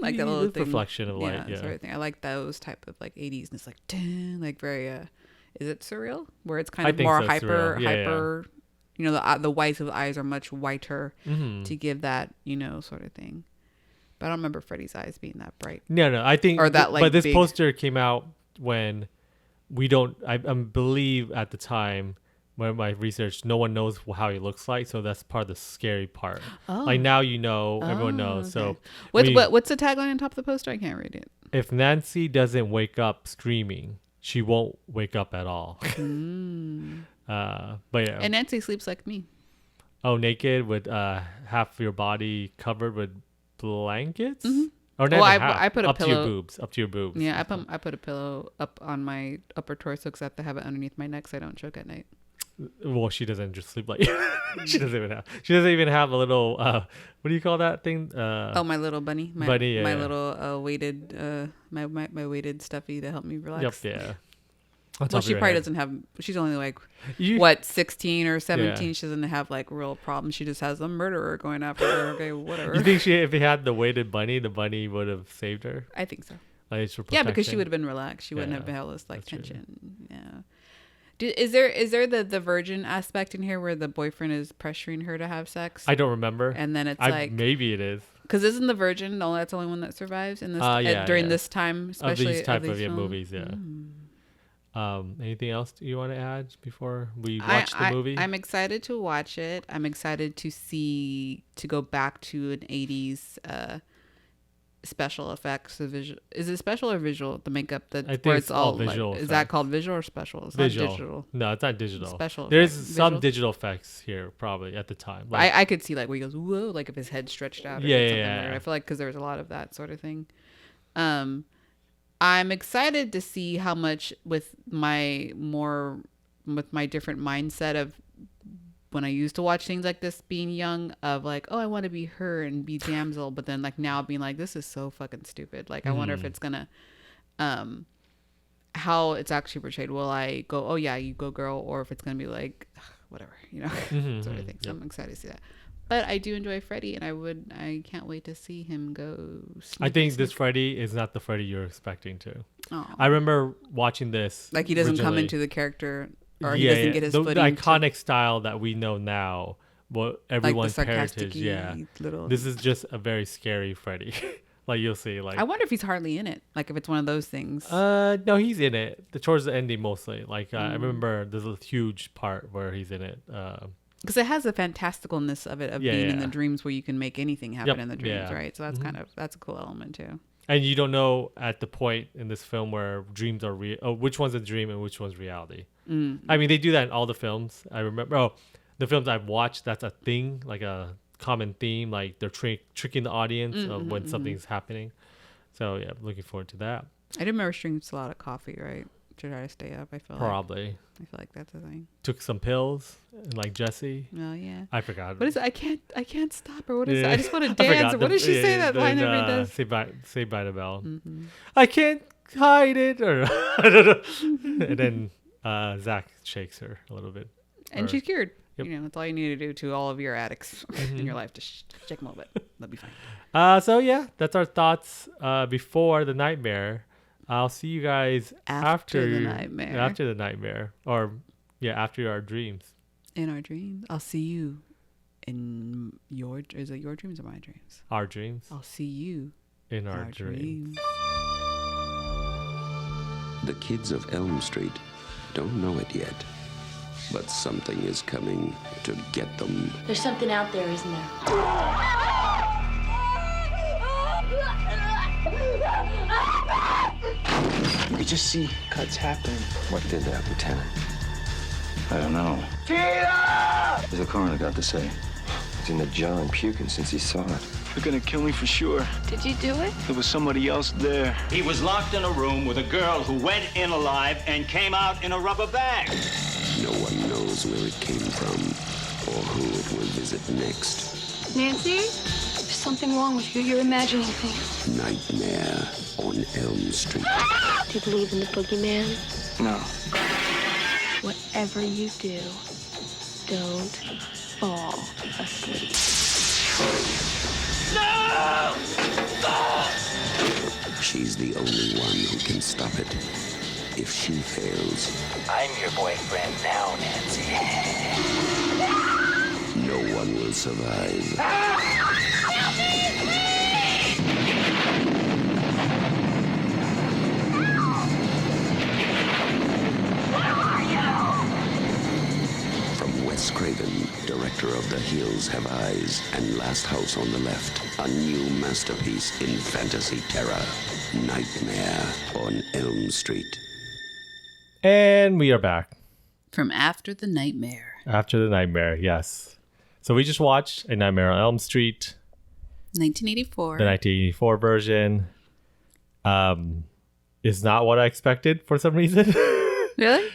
Speaker 3: like that little thing.
Speaker 2: Reflection of light. Yeah,
Speaker 3: sort of thing. I like those type of like 80s, and it's like like very is it surreal? Where it's kind of more hyper. You know, the whites of the eyes are much whiter to give that, sort of thing. But I don't remember Freddy's eyes being that bright.
Speaker 2: No, I think.
Speaker 3: Or that like.
Speaker 2: But this
Speaker 3: big...
Speaker 2: poster came out when I believe at the time when my research, no one knows how he looks like, so that's part of the scary part. Oh. Like now everyone knows. Okay. So
Speaker 3: what's the tagline on top of the poster? I can't read it.
Speaker 2: If Nancy doesn't wake up screaming, she won't wake up at all. But yeah.
Speaker 3: And Nancy sleeps like me.
Speaker 2: Oh, naked with half your body covered with blankets?
Speaker 3: Mm-hmm.
Speaker 2: Or
Speaker 3: well, I put a pillow
Speaker 2: up to your boobs.
Speaker 3: Yeah, I put a pillow up on my upper torso because I have to have it underneath my neck so I don't choke at night.
Speaker 2: Well, she doesn't just sleep like you. She doesn't even have a little what do you call that thing?
Speaker 3: My little bunny. Little weighted my weighted stuffy to help me relax.
Speaker 2: Yep, yeah.
Speaker 3: Well, she probably doesn't have. She's only like 16 or 17. Yeah. She doesn't have like real problems. She just has a murderer going after her. Okay, whatever.
Speaker 2: You think if he had the weighted bunny, the bunny would have saved her?
Speaker 3: I think so.
Speaker 2: Like, for
Speaker 3: yeah, because she would have been relaxed. She wouldn't have had all this like tension. True. Yeah. Is there the virgin aspect in here where the boyfriend is pressuring her to have sex?
Speaker 2: I don't remember.
Speaker 3: And then it's like
Speaker 2: maybe it is.
Speaker 3: Because isn't the virgin that's the only one that survives in this during this time, especially
Speaker 2: of these type of
Speaker 3: films?
Speaker 2: Movies? Yeah. Anything else you want to add before we watch the movie?
Speaker 3: I'm excited to watch it. I'm excited to go back to an 80s special effects. Visual. Is it special or visual? The makeup
Speaker 2: I think it's all visual.
Speaker 3: Is that called visual or special? It's
Speaker 2: visual.
Speaker 3: Not digital.
Speaker 2: No, it's not digital.
Speaker 3: Special.
Speaker 2: There's some digital effects here probably at the time.
Speaker 3: Like, I could see like where he goes, whoa, like if his head stretched out. Or
Speaker 2: Yeah.
Speaker 3: I feel like because there's a lot of that sort of thing. I'm excited to see how much with my different mindset of when I used to watch things like this being young of like, oh, I want to be her and be damsel. But then like now being like, this is so fucking stupid. Like, I wonder if it's going to, how it's actually portrayed. Will I go, oh yeah, you go girl. Or if it's going to be like, whatever, sort of thing. So I'm excited to see that. But I do enjoy Freddy, and I can't wait to see him go.
Speaker 2: I think this Freddy is not the Freddy you're expecting to.
Speaker 3: Oh.
Speaker 2: I remember watching this.
Speaker 3: Like he doesn't come into the character, or he doesn't get his footing.
Speaker 2: The iconic style that we know now, what everyone's like heritage. Yeah, this is just a very scary Freddy. Like you'll see. Like
Speaker 3: I wonder if he's hardly in it. Like if it's one of those things.
Speaker 2: No, he's in it. Towards the ending mostly. Like I remember there's a huge part where he's in it.
Speaker 3: Because it has the fantasticalness of it being in the dreams where you can make anything happen in the dreams, right? So that's that's a cool element too.
Speaker 2: And you don't know at the point in this film where dreams are real, which one's a dream and which one's reality. I mean, they do that in all the films. I remember, the films I've watched, that's a thing, like a common theme, like they're tricking the audience of when something's happening. So yeah, I'm looking forward to that.
Speaker 3: I do remember drinking a lot of coffee, right? To try to stay up. I feel like that's a thing.
Speaker 2: Took some pills and like Jesse.
Speaker 3: Oh yeah.
Speaker 2: I forgot.
Speaker 3: What is it? I can't stop her. What is it?
Speaker 2: Yeah.
Speaker 3: I just want to
Speaker 2: I
Speaker 3: dance.
Speaker 2: forgot
Speaker 3: What does she say that line
Speaker 2: then,
Speaker 3: every does?
Speaker 2: Say bye to Belle.
Speaker 3: Mm-hmm.
Speaker 2: I can't hide it, or I don't know. And then Zach shakes her a little bit.
Speaker 3: And
Speaker 2: Or-
Speaker 3: she's cured.
Speaker 2: Yep.
Speaker 3: You know, that's all you need to do to all of your addicts in your life. Just shake them a little bit. They'll be fine.
Speaker 2: So yeah, that's our thoughts before the nightmare. I'll see you guys
Speaker 3: After the nightmare.
Speaker 2: After the nightmare, or after our dreams.
Speaker 3: In our dreams. I'll see you in your... Is it your dreams or my dreams?
Speaker 2: Our dreams.
Speaker 3: I'll see you
Speaker 2: In our dreams.
Speaker 4: The kids of Elm Street don't know it yet, but something is coming to get them.
Speaker 5: There's something out there, isn't there?
Speaker 6: You could just see cuts happening.
Speaker 4: What did that, Lieutenant?
Speaker 6: I don't know.
Speaker 4: Tina! What's the coroner got to say? He's in the jar and puking since he saw it.
Speaker 6: They're gonna kill me for sure.
Speaker 5: Did you do it?
Speaker 6: There was somebody else there.
Speaker 7: He was locked in a room with a girl who went in alive and came out in a rubber bag.
Speaker 4: No one knows where it came from or who it will visit next.
Speaker 5: Nancy? There's something wrong with you. You're imagining things.
Speaker 4: Nightmare on Elm Street.
Speaker 5: Do you believe in the boogeyman?
Speaker 6: No.
Speaker 5: Whatever you do, don't fall asleep.
Speaker 4: She's the only one who can stop it. If she fails,
Speaker 7: I'm your boyfriend now, Nancy.
Speaker 4: no one will survive. From Wes Craven, director of The Hills Have Eyes and Last House on the Left, a new masterpiece in fantasy terror, Nightmare on Elm Street.
Speaker 2: And we are back
Speaker 3: From After the Nightmare.
Speaker 2: after the nightmare. Yes. So we just watched A Nightmare on Elm Street,
Speaker 3: 1984.
Speaker 2: the 1984 version. Is not what I expected for some reason.
Speaker 3: Really?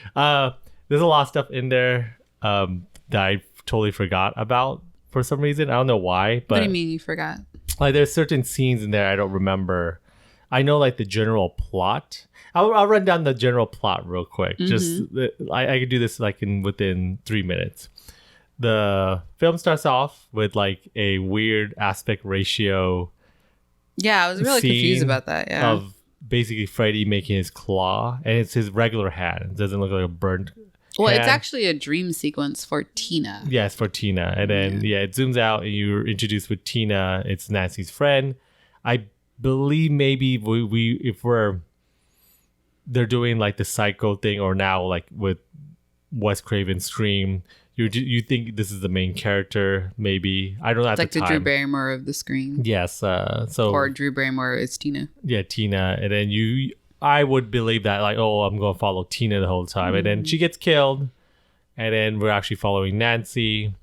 Speaker 2: There's a lot of stuff in there that I totally forgot about for some reason. I don't know why, but
Speaker 3: What do you mean you forgot?
Speaker 2: like there's certain scenes in there I don't remember. I know like the general plot. I'll run down the general plot real quick. Just I can do this like within 3 minutes. The film starts off with like a weird aspect ratio
Speaker 3: Yeah, I was really confused
Speaker 2: scene
Speaker 3: about that. Yeah.
Speaker 2: of basically Freddy making his claw, and it's his regular hand. It doesn't look like a burnt
Speaker 3: Well, it's
Speaker 2: hand.
Speaker 3: actually a dream sequence for Tina.
Speaker 2: Yeah, it's for Tina. And then, it zooms out and you're introduced with Tina. It's Nancy's friend. I believe maybe they're doing like the Psycho thing, or now like with Wes Craven's Scream, you think this is the main character, maybe. I don't know at
Speaker 3: It's like
Speaker 2: the
Speaker 3: the
Speaker 2: time.
Speaker 3: Drew Barrymore of the screen.
Speaker 2: Yes. So
Speaker 3: Or Drew Barrymore is Tina.
Speaker 2: yeah, Tina. And then I would believe that like, oh, I'm going to follow Tina the whole time. And then she gets killed. And then we're actually following Nancy.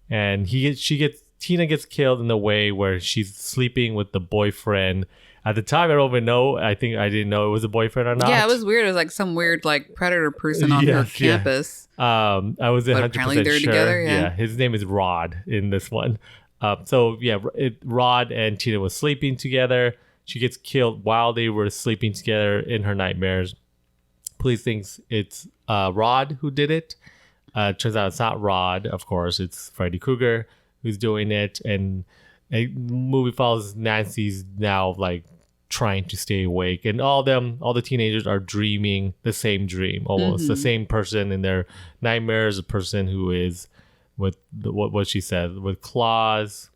Speaker 2: And Tina gets killed in the way where she's sleeping with the boyfriend. At the time, I don't even know. I think I didn't know it was a boyfriend or not.
Speaker 3: Yeah, it was weird. It was like some weird like predator person on her
Speaker 2: Yes, yeah.
Speaker 3: campus.
Speaker 2: I was 100%
Speaker 3: apparently they're
Speaker 2: sure.
Speaker 3: together, yeah.
Speaker 2: His name is Rod in this one. Rod and Tina was sleeping together. She gets killed while they were sleeping together in her nightmares. Police thinks it's Rod who did it. Turns out it's not Rod, of course. It's Freddy Krueger who's doing it. And a movie follows Nancy's now like trying to stay awake, and all the teenagers are dreaming the same dream, almost the same person in their nightmares, a person who is with what she said, with claws,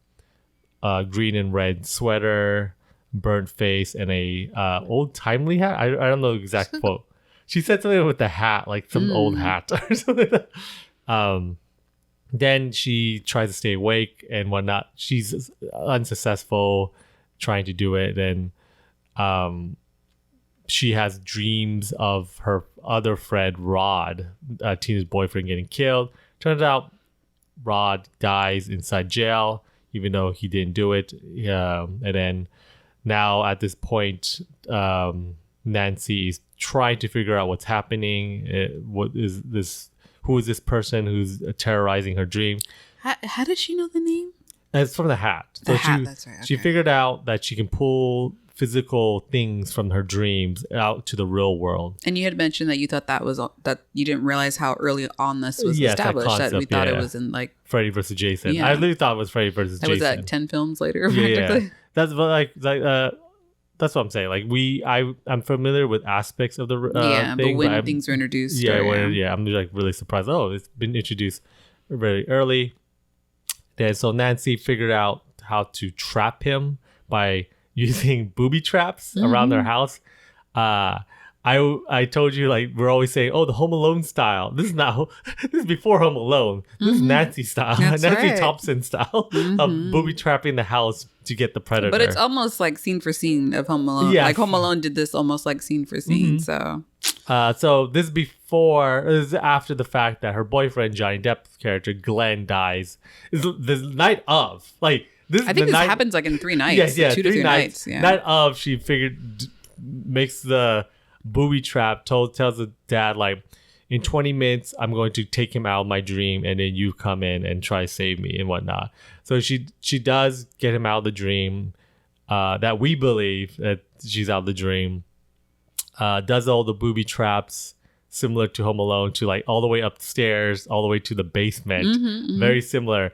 Speaker 2: green and red sweater, burnt face, and a old timely hat. I don't know the exact quote. She said something with the hat, like some old hat or something like that. Then she tries to stay awake and whatnot. She's unsuccessful trying to do it. Then she has dreams of her other friend, Rod, Tina's boyfriend, getting killed. Turns out Rod dies inside jail, even though he didn't do it. And then now at this point, Nancy is trying to figure out what's happening. What is this who is this person who's terrorizing her dream.
Speaker 3: How did she know the name?
Speaker 2: And it's from the hat. So
Speaker 3: That's right.
Speaker 2: She figured out that she can pull physical things from her dreams out to the real world.
Speaker 3: And you had mentioned that you thought that you didn't realize how early on this was established. That we thought it was in like
Speaker 2: Freddy versus Jason.
Speaker 3: Yeah.
Speaker 2: I literally thought it was Freddy versus Jason.
Speaker 3: Was like 10 films later,
Speaker 2: Yeah.
Speaker 3: practically.
Speaker 2: That's that's what I'm saying. Like I'm familiar with aspects of the
Speaker 3: but
Speaker 2: thing,
Speaker 3: when things were introduced,
Speaker 2: I'm like really surprised. Oh, it's been introduced very early. Then so Nancy figured out how to trap him by using booby traps around their house. I told you, like, we're always saying, oh, the Home Alone style. This is before Home Alone. This is Nancy style.
Speaker 3: That's
Speaker 2: Nancy
Speaker 3: right.
Speaker 2: Thompson style of booby trapping the house to get the predator.
Speaker 3: But it's almost like scene for scene of Home Alone.
Speaker 2: Yes.
Speaker 3: Like Home Alone did this almost like scene for scene. So
Speaker 2: so this is after the fact that her boyfriend, Johnny Depp's character, Glenn, dies. It's the night of. Like, this
Speaker 3: I think this happens like in 3 nights.
Speaker 2: Yeah,
Speaker 3: 2 to 3 nights. Yeah.
Speaker 2: Night of, she makes the booby trap, tells the dad, like, in 20 minutes, I'm going to take him out of my dream, and then you come in and try to save me and whatnot. So she does get him out of the dream, that we believe that she's out of the dream, does all the booby traps similar to Home Alone, to like all the way upstairs, all the way to the basement. Very similar.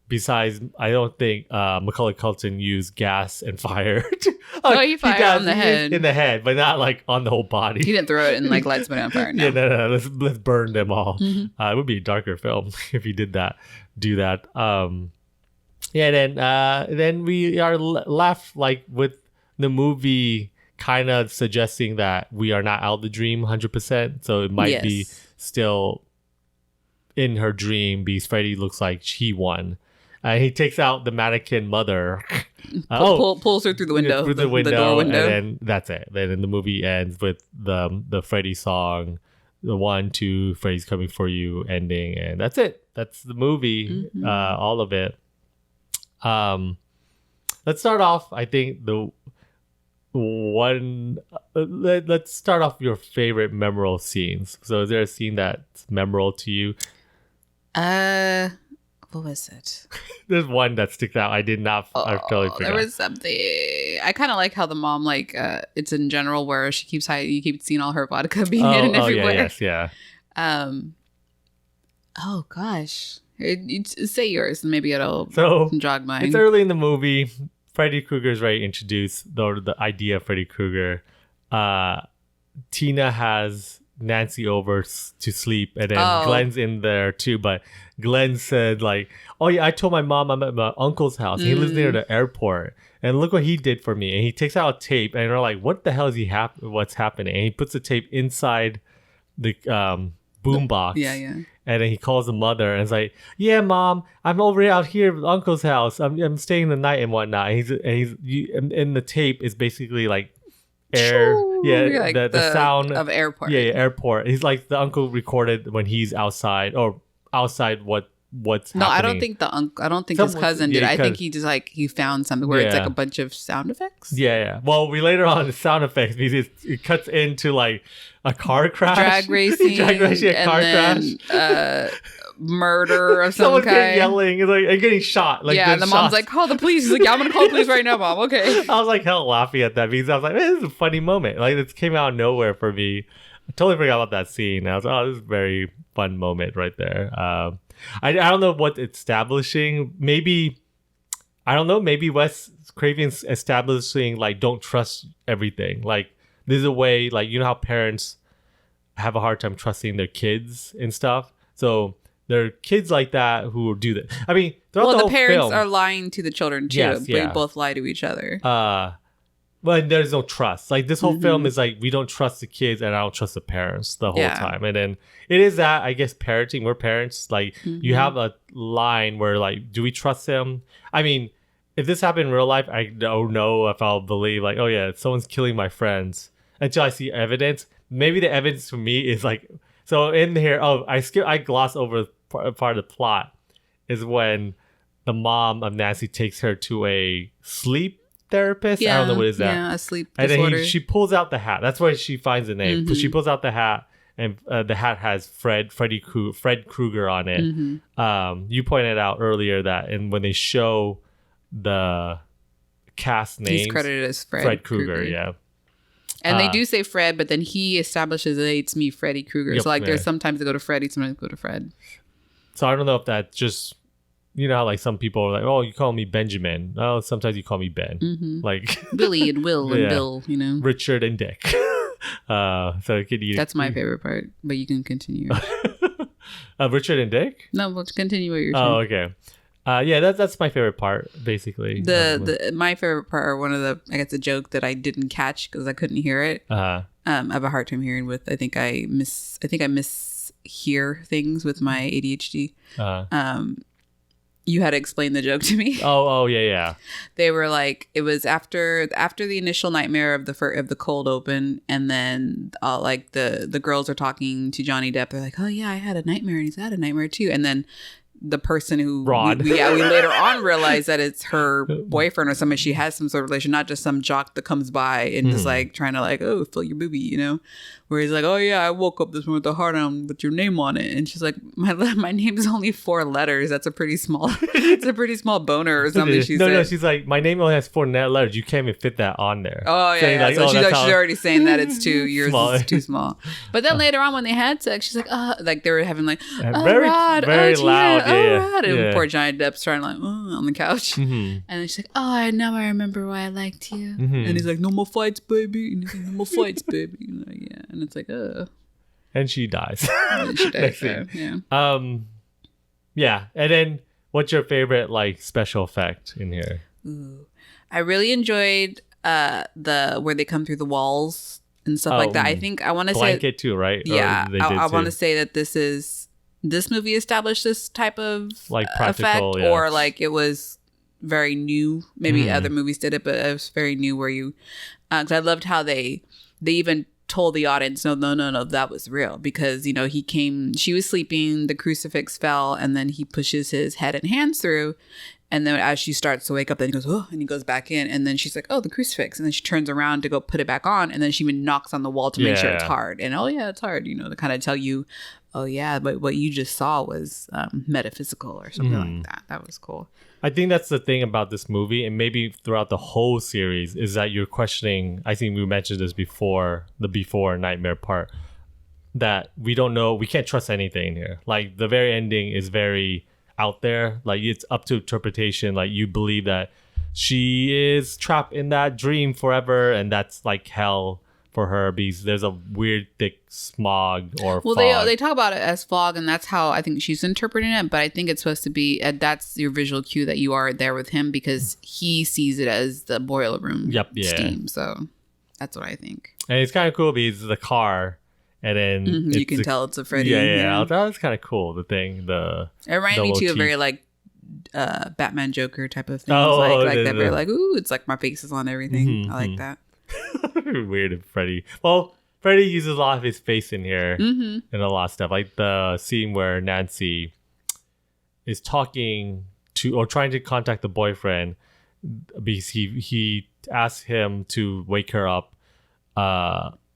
Speaker 2: Besides, I don't think Macaulay Culkin used gas and fire.
Speaker 3: He fired on the head.
Speaker 2: In the head, but not like on the whole body.
Speaker 3: He didn't throw it and like light somebody on fire. No.
Speaker 2: Yeah, no. Let's burn them all. It would be a darker film if he did that. Do that. Then we are left like with the movie kind of suggesting that we are not out of the dream 100%. So it might be still in her dream because Freddy looks like he won. He takes out the mannequin mother.
Speaker 3: Pulls her through the window.
Speaker 2: Through the window.
Speaker 3: The door window.
Speaker 2: And then that's it. Then the movie ends with the Freddy song, the 1, 2, Freddy's coming for you ending. And that's it. That's the movie. All of it. Let's start off, I think, let's start off your favorite memorable scenes. So is there a scene that's memorable to you?
Speaker 3: What was it?
Speaker 2: There's one that sticks out. I totally forgot.
Speaker 3: There was something. I kind of like how the mom, like, it's in general where she keeps you keep seeing all her vodka being hidden everywhere.
Speaker 2: Yeah.
Speaker 3: Oh gosh. Say yours and maybe it'll jog mine.
Speaker 2: It's early in the movie. Freddy Krueger is ready to introduce the idea of Freddy Krueger. Tina has Nancy over to sleep, and then Glenn's in there too. But Glenn said, like, oh yeah, I told my mom I'm at my uncle's house. He lives near the airport, and look what he did for me. And he takes out a tape, and they're like, what the hell is what's happening? And he puts the tape inside the boombox.
Speaker 3: Yeah.
Speaker 2: And then he calls the mother and is like, yeah, Mom, I'm over out here at Uncle's house. I'm staying the night and whatnot. And the tape is basically like air.
Speaker 3: Like
Speaker 2: the sound
Speaker 3: of airport.
Speaker 2: Yeah, airport. He's like, the uncle recorded when he's outside what's happening.
Speaker 3: No, I don't think his cousin did. I think he just like he found something where it's like a bunch of sound effects.
Speaker 2: Yeah. Well, we later on the sound effects because it cuts into like a car crash,
Speaker 3: drag racing, crash, murder of some
Speaker 2: Someone's
Speaker 3: kind.
Speaker 2: Yelling, and getting shot. Like,
Speaker 3: and the mom's like, call the police. He's like, yeah, I'm gonna call the police right now, Mom. Okay.
Speaker 2: I was like hell laughing at that because I was like, man, this is a funny moment. Like, this came out of nowhere for me. I totally forgot about that scene. I was like, oh, this is a very fun moment right there. I don't know what it's establishing. Maybe Wes Craven's establishing, like, don't trust everything. Like, there's a way, like, you know how parents have a hard time trusting their kids and stuff. So there are kids like that who do that. I mean,
Speaker 3: the parents are lying to the children too.
Speaker 2: Yes,
Speaker 3: They both lie to each other.
Speaker 2: But there's no trust. Like, this whole film is like, we don't trust the kids and I don't trust the parents the whole time. And then it is that, I guess, parenting. We're parents. Like, you have a line where, like, do we trust them? I mean, if this happened in real life, I don't know if I'll believe, like, oh yeah, someone's killing my friends until I see evidence. Maybe the evidence for me is like, so in here, I glossed over part of the plot is when the mom of Nancy takes her to a sleep therapist. I don't know what is that.
Speaker 3: Yeah, a sleep
Speaker 2: and
Speaker 3: disorder.
Speaker 2: then she pulls out the hat. That's why she finds the name. She pulls out the hat and the hat has Fred Krueger on it. You pointed out earlier that when they show the cast names,
Speaker 3: he's credited as
Speaker 2: Fred Krueger. Yeah.
Speaker 3: And they do say Fred, but then he establishes that it's me, Freddy Krueger. So like there's sometimes they go to Freddy, sometimes they go to Fred.
Speaker 2: So I don't know if that's just, you know how like some people are like, oh, you call me Benjamin. Oh, sometimes you call me Ben. Like
Speaker 3: Billy and Will and Bill, you know.
Speaker 2: Richard and Dick. So it could either,
Speaker 3: that's my favorite part, but you can continue.
Speaker 2: Richard and Dick?
Speaker 3: No, let's continue what you're saying.
Speaker 2: Oh, okay. Yeah, that's my favorite part, basically.
Speaker 3: My favorite part, or one of the, I guess, a joke that I didn't catch because I couldn't hear it. I have a hard time hearing with. I think I mishear things with my ADHD. You had to explain the joke to me.
Speaker 2: Oh, yeah.
Speaker 3: They were like, it was after the initial nightmare of the cold open, and then like the girls are talking to Johnny Depp. They're like, oh yeah, I had a nightmare, and he's had a nightmare too, and then the person who
Speaker 2: Rod.
Speaker 3: we later on realize that it's her boyfriend or somebody she has some sort of relation, not just some jock that comes by and just like trying to like, oh, fill your boobie, you know, where he's like, oh yeah, I woke up this morning with a heart on with your name on it, and she's like, my name is only 4 letters. That's a pretty small boner or something. She said.
Speaker 2: No, she's like, my name only has 4 letters. You can't even fit that on there.
Speaker 3: Oh yeah,
Speaker 2: Like,
Speaker 3: so she's already saying that it's too yours
Speaker 2: small.
Speaker 3: is too small. But then later on when they had sex, she's like, like they were having like,
Speaker 2: very
Speaker 3: Rod,
Speaker 2: very loud.
Speaker 3: Rod. And
Speaker 2: Yeah.
Speaker 3: poor Johnny Depp's trying like on the couch, and then she's like, oh, now I remember why I liked you. And he's like, no more fights, baby. And he's like, no more fights, baby. And like, yeah, and it's like,
Speaker 2: And she dies.
Speaker 3: And she dies.
Speaker 2: Next scene.
Speaker 3: Yeah.
Speaker 2: Yeah. And then what's your favorite like special effect in here?
Speaker 3: Ooh. I really enjoyed where they come through the walls and stuff like that. I think I want to say
Speaker 2: blanket too, right?
Speaker 3: Yeah, I want to
Speaker 2: too.
Speaker 3: say that this movie established this type of
Speaker 2: Like practical,
Speaker 3: effect,
Speaker 2: yeah.
Speaker 3: or like it was very new. Maybe other movies did it, but it was very new. Where you, because I loved how they even told the audience, no, that was real, because you know she was sleeping, the crucifix fell, and then he pushes his head and hands through. And then as she starts to wake up, then he goes, oh, and he goes back in. And then she's like, oh, the crucifix. And then she turns around to go put it back on. And then she even knocks on the wall to make sure it's hard. And oh, yeah, it's hard, you know, to kind of tell you, oh, yeah, but what you just saw was metaphysical or something like that. That was cool.
Speaker 2: I think that's the thing about this movie, and maybe throughout the whole series, is that you're questioning, I think we mentioned this before, the before nightmare part, that we don't know, we can't trust anything here. Like the very ending is very out there, like it's up to interpretation. Like you believe that she is trapped in that dream forever, and that's like hell for her because there's a weird thick smog or fog.
Speaker 3: They talk about it as fog, and that's how I think she's interpreting it, but I think it's supposed to be that's your visual cue that you are there with him, because he sees it as the boiler room steam. So that's what I think. And
Speaker 2: it's kind of cool because the car, and then
Speaker 3: you can tell it's a Freddy.
Speaker 2: Yeah. That was kind of cool. The thing, it
Speaker 3: reminded me too of very like Batman Joker type of thing. Very like, ooh, it's like my face is on everything. I like that.
Speaker 2: Weird of Freddy. Well, Freddy uses a lot of his face in here and a lot of stuff. Like the scene where Nancy is talking to or trying to contact the boyfriend because he asks him to wake her up.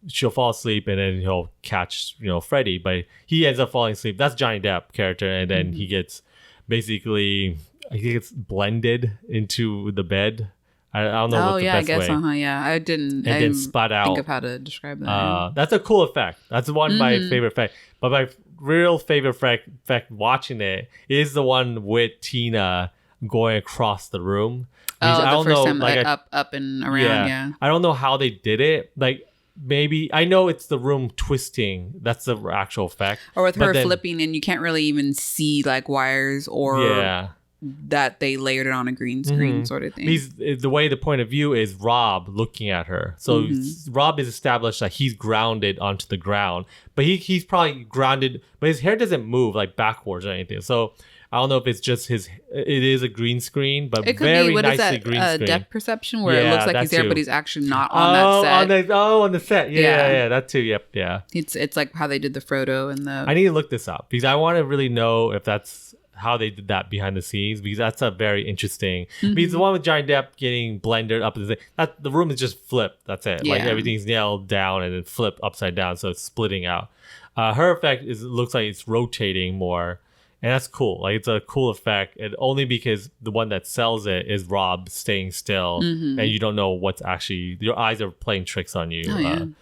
Speaker 2: She'll fall asleep and then he'll catch, Freddy, but he ends up falling asleep. That's Johnny Depp character, and then he gets basically, I think it's blended into the bed. I don't know what the best way.
Speaker 3: I didn't.
Speaker 2: And then spat out.
Speaker 3: Think of how to describe that.
Speaker 2: That's a cool effect. That's one of my favorite effect. But my real favorite effect watching it is the one with Tina going across the room.
Speaker 3: I don't know, time, up and around. Yeah.
Speaker 2: I don't know how they did it. Like maybe I know it's the room twisting. That's the actual effect.
Speaker 3: Or with her flipping, and you can't really even see like wires or that they layered it on a green screen sort of thing.
Speaker 2: The way the point of view is Rob looking at her. So Rob is established that he's grounded onto the ground, but he's probably grounded, but his hair doesn't move like backwards or anything. So I don't know if it's just it is a green screen, but
Speaker 3: it could
Speaker 2: very
Speaker 3: be, what
Speaker 2: nicely
Speaker 3: is that,
Speaker 2: green screen.
Speaker 3: Depth perception where it looks like he's there, but he's actually not on that set.
Speaker 2: On the set. Yeah, that too. Yep, yeah.
Speaker 3: It's like how they did the Frodo and the...
Speaker 2: I need to look this up because I want to really know if that's how they did that behind the scenes, because that's a very interesting. Because the one with Johnny Depp getting blended up, that the room is just flipped. That's it. Like everything's nailed down and then flipped upside down, so it's splitting out. Her effect looks like it's rotating more, and that's cool. Like it's a cool effect, and only because the one that sells it is Rob staying still, and you don't know what's actually, your eyes are playing tricks on you.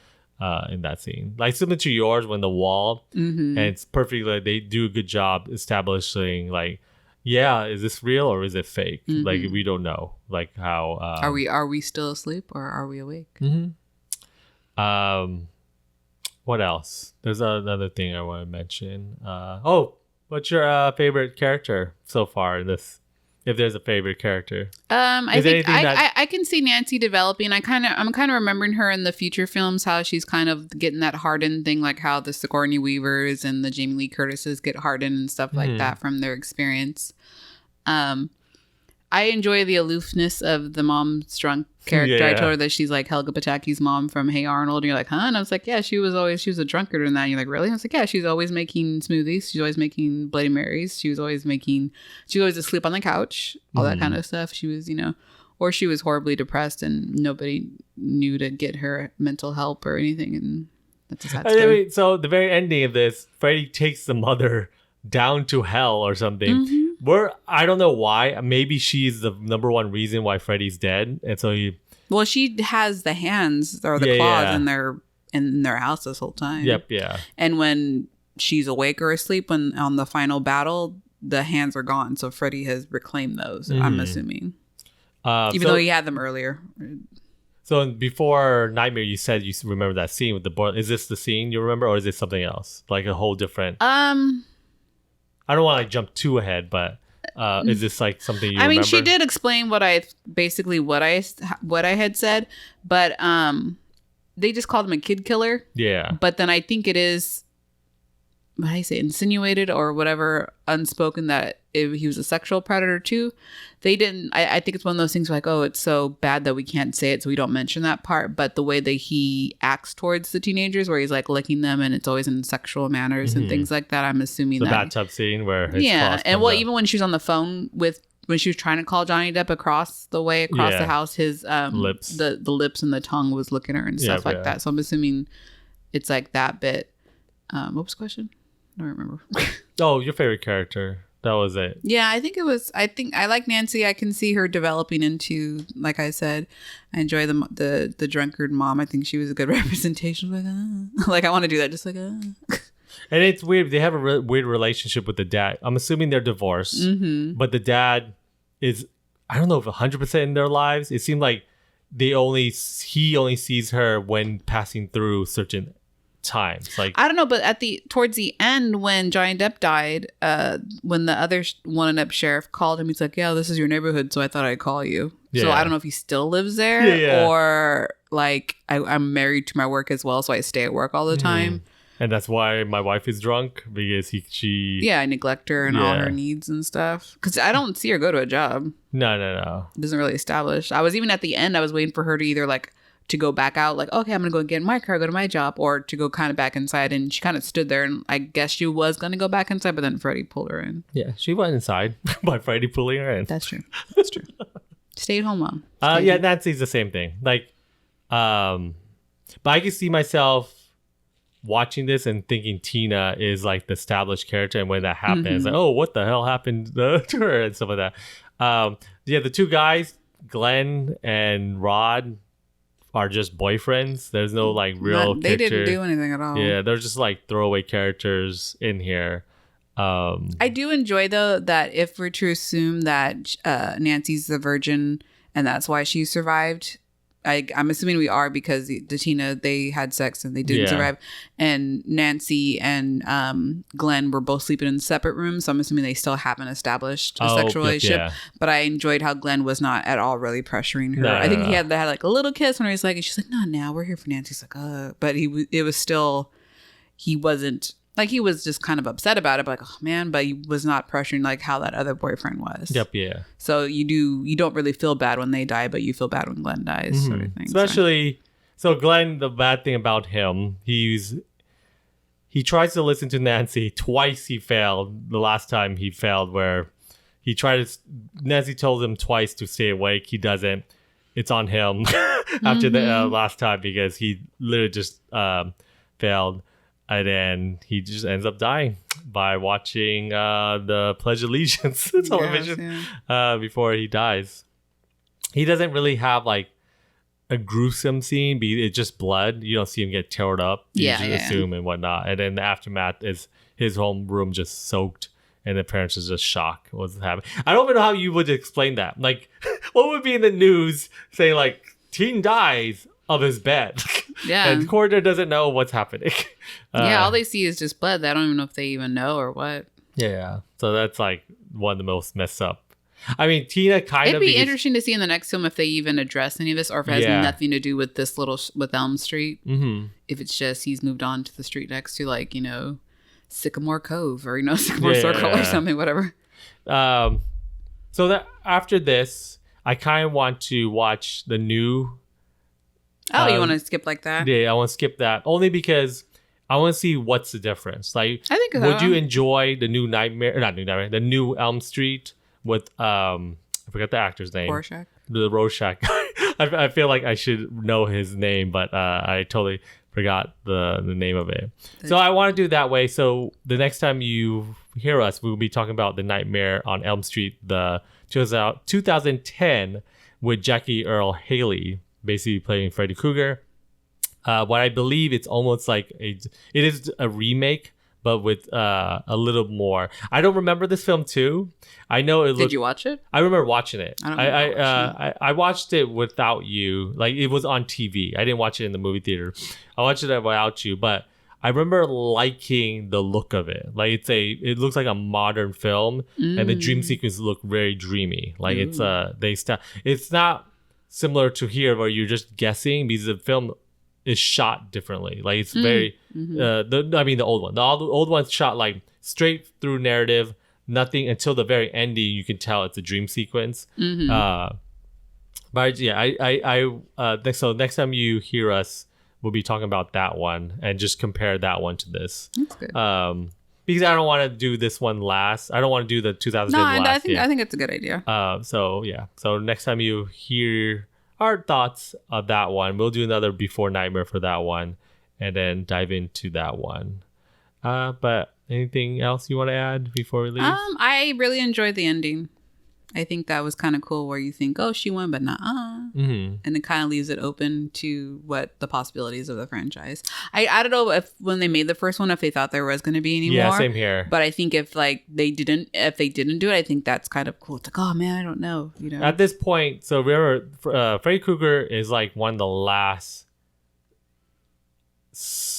Speaker 2: In that scene, like similar to yours when the wall, and it's perfectly, like, they do a good job establishing, like, is this real or is it fake? Like we don't know, like how
Speaker 3: are we still asleep or are we awake?
Speaker 2: What else? There's another thing I want to mention. What's your favorite character so far in this? If there's a favorite character,
Speaker 3: I think I can see Nancy developing. I'm kind of remembering her in the future films, how she's kind of getting that hardened thing, like how the Sigourney Weavers and the Jamie Lee Curtises get hardened and stuff like that from their experience. I enjoy the aloofness of the mom's drunk character. I told her that she's like Helga Pataki's mom from Hey Arnold. And you're like, huh? And I was like, yeah, she was a drunkard in that. And you're like, really? And I was like, yeah, she's always making smoothies. She's always making Bloody Marys. She was always asleep on the couch, all that kind of stuff. She was, or she was horribly depressed and nobody knew to get her mental help or anything. And that's a sad story.
Speaker 2: So the very ending of this, Freddy takes the mother down to hell or something. I don't know why. Maybe she's the number one reason why Freddy's dead, and so
Speaker 3: well, she has the hands or the claws in their house this whole time.
Speaker 2: Yep, yeah.
Speaker 3: And when she's awake or asleep, when on the final battle, the hands are gone. So Freddy has reclaimed those. I'm assuming, even though he had them earlier.
Speaker 2: So before Nightmare, you said you remember that scene with the boy. Is this the scene you remember, or is it something else, like a whole different? I don't want to jump too ahead, but is this like something you remember?
Speaker 3: I mean, she did explain what I had said, but they just called him a kid killer. Yeah. But then I think it is, what do I say, insinuated or whatever, unspoken, that he was a sexual predator too. They didn't. I think it's one of those things like, oh, it's so bad that we can't say it, so we don't mention that part. But the way that he acts towards the teenagers, where he's like licking them, and it's always in sexual manners and things like that. I'm assuming
Speaker 2: the bathtub scene where his
Speaker 3: and even when she was on the phone when she was trying to call Johnny Depp across the house, his lips, the lips and the tongue was licking her and stuff like that. So I'm assuming it's like that bit. What was the question? I don't remember.
Speaker 2: Oh, your favorite character. That was it.
Speaker 3: Yeah, I think I like Nancy. I can see her developing into, like I said, I enjoy the drunkard mom. I think she was a good representation. Like I want to do that, just like
Speaker 2: And it's weird. They have a weird relationship with the dad. I'm assuming they're divorced, but the dad is, I don't know if 100% in their lives. It seemed like he only sees her when passing through certain times. Like
Speaker 3: I don't know, but towards the end when Johnny Depp died, when the other one-up sheriff called him, he's like, yeah, this is your neighborhood, so I thought I'd call you. So I don't know if he still lives there or like I'm married to my work as well, so I stay at work all the time.
Speaker 2: And that's why my wife is drunk, because I
Speaker 3: neglect her and all her needs and stuff, because I don't see her go to a job.
Speaker 2: No.
Speaker 3: It doesn't really establish. I was even at the end, I was waiting for her to either like to go back out, like, okay, I'm gonna go get in my car, go to my job, or to go kind of back inside. And she kind of stood there, and I guess she was gonna go back inside, but then Freddy pulled her in.
Speaker 2: Yeah, she went inside by Freddy pulling her in.
Speaker 3: That's true. Stay at home mom.
Speaker 2: Nancy's the same thing. Like, but I can see myself watching this and thinking Tina is like the established character, and when that happens, it's like, oh, what the hell happened to her and stuff like that. The two guys, Glenn and Rod, are just boyfriends. There's no like real
Speaker 3: they didn't do anything at all.
Speaker 2: Yeah, they're just like throwaway characters in here.
Speaker 3: I do enjoy though that if we're to assume that Nancy's the virgin and that's why she survived, I'm assuming we are, because the Tina, they had sex and they didn't survive, and Nancy and Glenn were both sleeping in separate rooms, so I'm assuming they still haven't established a sexual relationship. Yeah. But I enjoyed how Glenn was not at all really pressuring her. I think they had like a little kiss when he was like, and she's like, "Not now, we're here for Nancy." He's like, but it was still, he wasn't. Like, he was just kind of upset about it, but like, oh man, but he was not pressuring like how that other boyfriend was.
Speaker 2: Yep, yeah.
Speaker 3: So you don't really feel bad when they die, but you feel bad when Glenn dies, sort of thing.
Speaker 2: Especially, so Glenn, the bad thing about him, he's he tries to listen to Nancy. Twice he failed. The last time he failed, where he tried to. Nancy told him twice to stay awake. He doesn't. It's on him after the last time because he literally just failed, and then he just ends up dying by watching the Pledge of Allegiance television before he dies. He doesn't really have like a gruesome scene, but it's just blood. You don't see him get teared up. You just assume and whatnot. And then the aftermath is his home room just soaked, and the parents are just shocked what's happening. I don't even know how you would explain that. Like, what would be in the news saying like teen dies of his bed?
Speaker 3: Yeah,
Speaker 2: and the coroner doesn't know what's happening.
Speaker 3: All they see is just blood. They don't even know if they even know or what.
Speaker 2: Yeah, so that's like one of the most messed up. I mean, Tina kind of.
Speaker 3: It'd be interesting to see in the next film if they even address any of this, or if it has nothing to do with this with Elm Street. Mm-hmm. If it's just he's moved on to the street next to, like, you know, Sycamore Cove or, you know, Sycamore Circle or something, whatever.
Speaker 2: So that after this, I kind of want to watch the new.
Speaker 3: Oh, you want to skip like that?
Speaker 2: Yeah, I want to skip that only because I want to see what's the difference. Like,
Speaker 3: I think
Speaker 2: would you enjoy the new the new Elm Street with I forgot the actor's name.
Speaker 3: Rorschach.
Speaker 2: The Rorschach guy. I feel like I should know his name, but I totally forgot the name of it. So I want to do it that way. So the next time you hear us, we'll be talking about The Nightmare on Elm Street, the 2010 with Jackie Earle Haley, basically playing Freddy Krueger. What I believe it's almost like it is a remake, but with a little more. I don't remember this film too. I know it.
Speaker 3: Did you watch it?
Speaker 2: I remember watching it.
Speaker 3: I
Speaker 2: watched it without you. Like, it was on TV. I didn't watch it in the movie theater. I watched it without you, but I remember liking the look of it. Like, it looks like a modern film, and the dream sequences look very dreamy. Like, it's not similar to here where you're just guessing, because the film is shot differently. Like, it's very the old one. The old one's shot like straight through narrative, nothing until the very ending. You can tell it's a dream sequence. But yeah, so next time you hear us, we'll be talking about that one and just compare that one to this.
Speaker 3: That's good.
Speaker 2: Because I don't want to do this one last. I don't want to do the 2010 last.
Speaker 3: No, I think it's a good idea.
Speaker 2: So next time you hear our thoughts of that one, we'll do another Before Nightmare for that one, and then dive into that one. But anything else you want to add before we leave?
Speaker 3: I really enjoyed the ending. I think that was kind of cool, where you think, oh, she won, but not and it kind of leaves it open to what the possibilities of the franchise. I don't know if when they made the first one, if they thought there was going to be any more.
Speaker 2: Yeah, same here.
Speaker 3: But I think if they didn't do it, I think that's kind of cool. It's like, oh man, I don't know. You know,
Speaker 2: at this point, so remember, Freddy Krueger is like one of the last.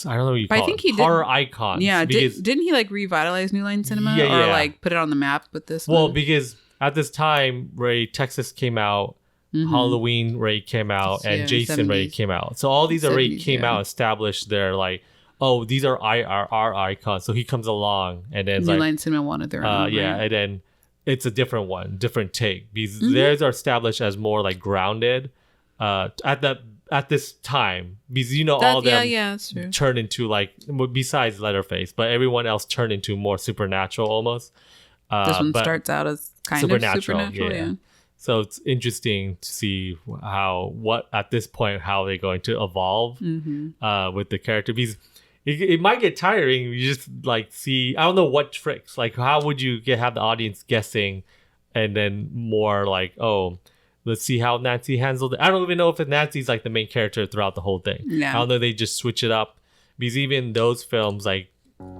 Speaker 2: I don't know what you call it. Horror icons.
Speaker 3: Yeah, didn't he like revitalize New Line Cinema or like put it on the map with this?
Speaker 2: Well, because at this time, Texas came out, Halloween came out, and Jason
Speaker 3: 70s.
Speaker 2: came out. So all these already
Speaker 3: 70s,
Speaker 2: came out, established their like, oh, these are our icons. So he comes along, and then
Speaker 3: New Line Cinema wanted their own.
Speaker 2: and then it's a different one, different take, because theirs are established as more like grounded. At this time, because all them
Speaker 3: that's true.
Speaker 2: turned into like, besides Leatherface, but everyone else turned into more supernatural almost.
Speaker 3: This one starts out as kind of supernatural, yeah.
Speaker 2: So it's interesting to see how they're going to evolve with the character, because it might get tiring. You just like see, I don't know what tricks, like how would you have the audience guessing, and then more like, oh, let's see how Nancy handled it. I don't even know if Nancy's like the main character throughout the whole thing.
Speaker 3: Yeah.
Speaker 2: I don't know, they just switch it up, because even those films like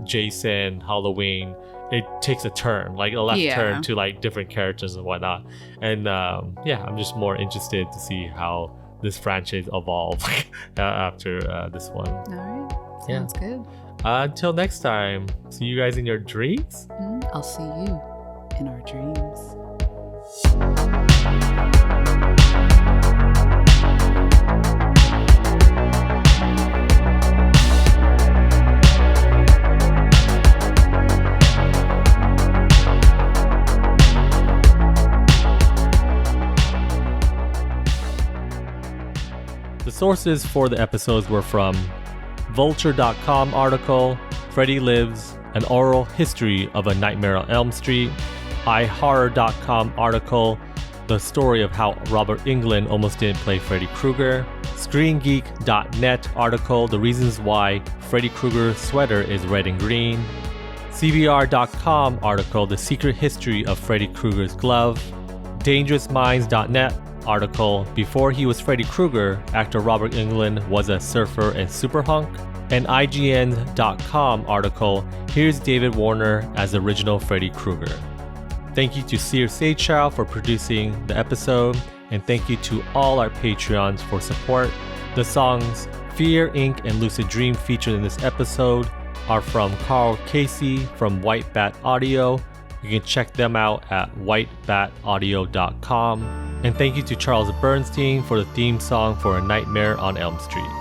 Speaker 2: Jason, Halloween, it takes a turn, like a left turn to like different characters and whatnot. And I'm just more interested to see how this franchise evolves after this one.
Speaker 3: All right. Sounds good.
Speaker 2: Until next time, see you guys in your dreams.
Speaker 3: I'll see you in our dreams.
Speaker 2: The sources for the episodes were from Vulture.com article, Freddy Lives, An Oral History of A Nightmare on Elm Street, iHorror.com article, The Story of How Robert Englund Almost Didn't Play Freddy Krueger, ScreenGeek.net article, The Reasons Why Freddy Krueger's Sweater is Red and Green, CBR.com article, The Secret History of Freddy Krueger's Glove, DangerousMinds.net article, Before He Was Freddy Krueger, actor Robert Englund was a surfer and superhunk, and IGN.com article, Here's David Warner as original Freddy Krueger. Thank you to Sear Sagechild for producing the episode, and thank you to all our Patreons for support. The songs Fear, Inc. and Lucid Dream featured in this episode are from Carl Casey from White Bat Audio. You can check them out at whitebataudio.com. And thank you to Charles Bernstein for the theme song for A Nightmare on Elm Street.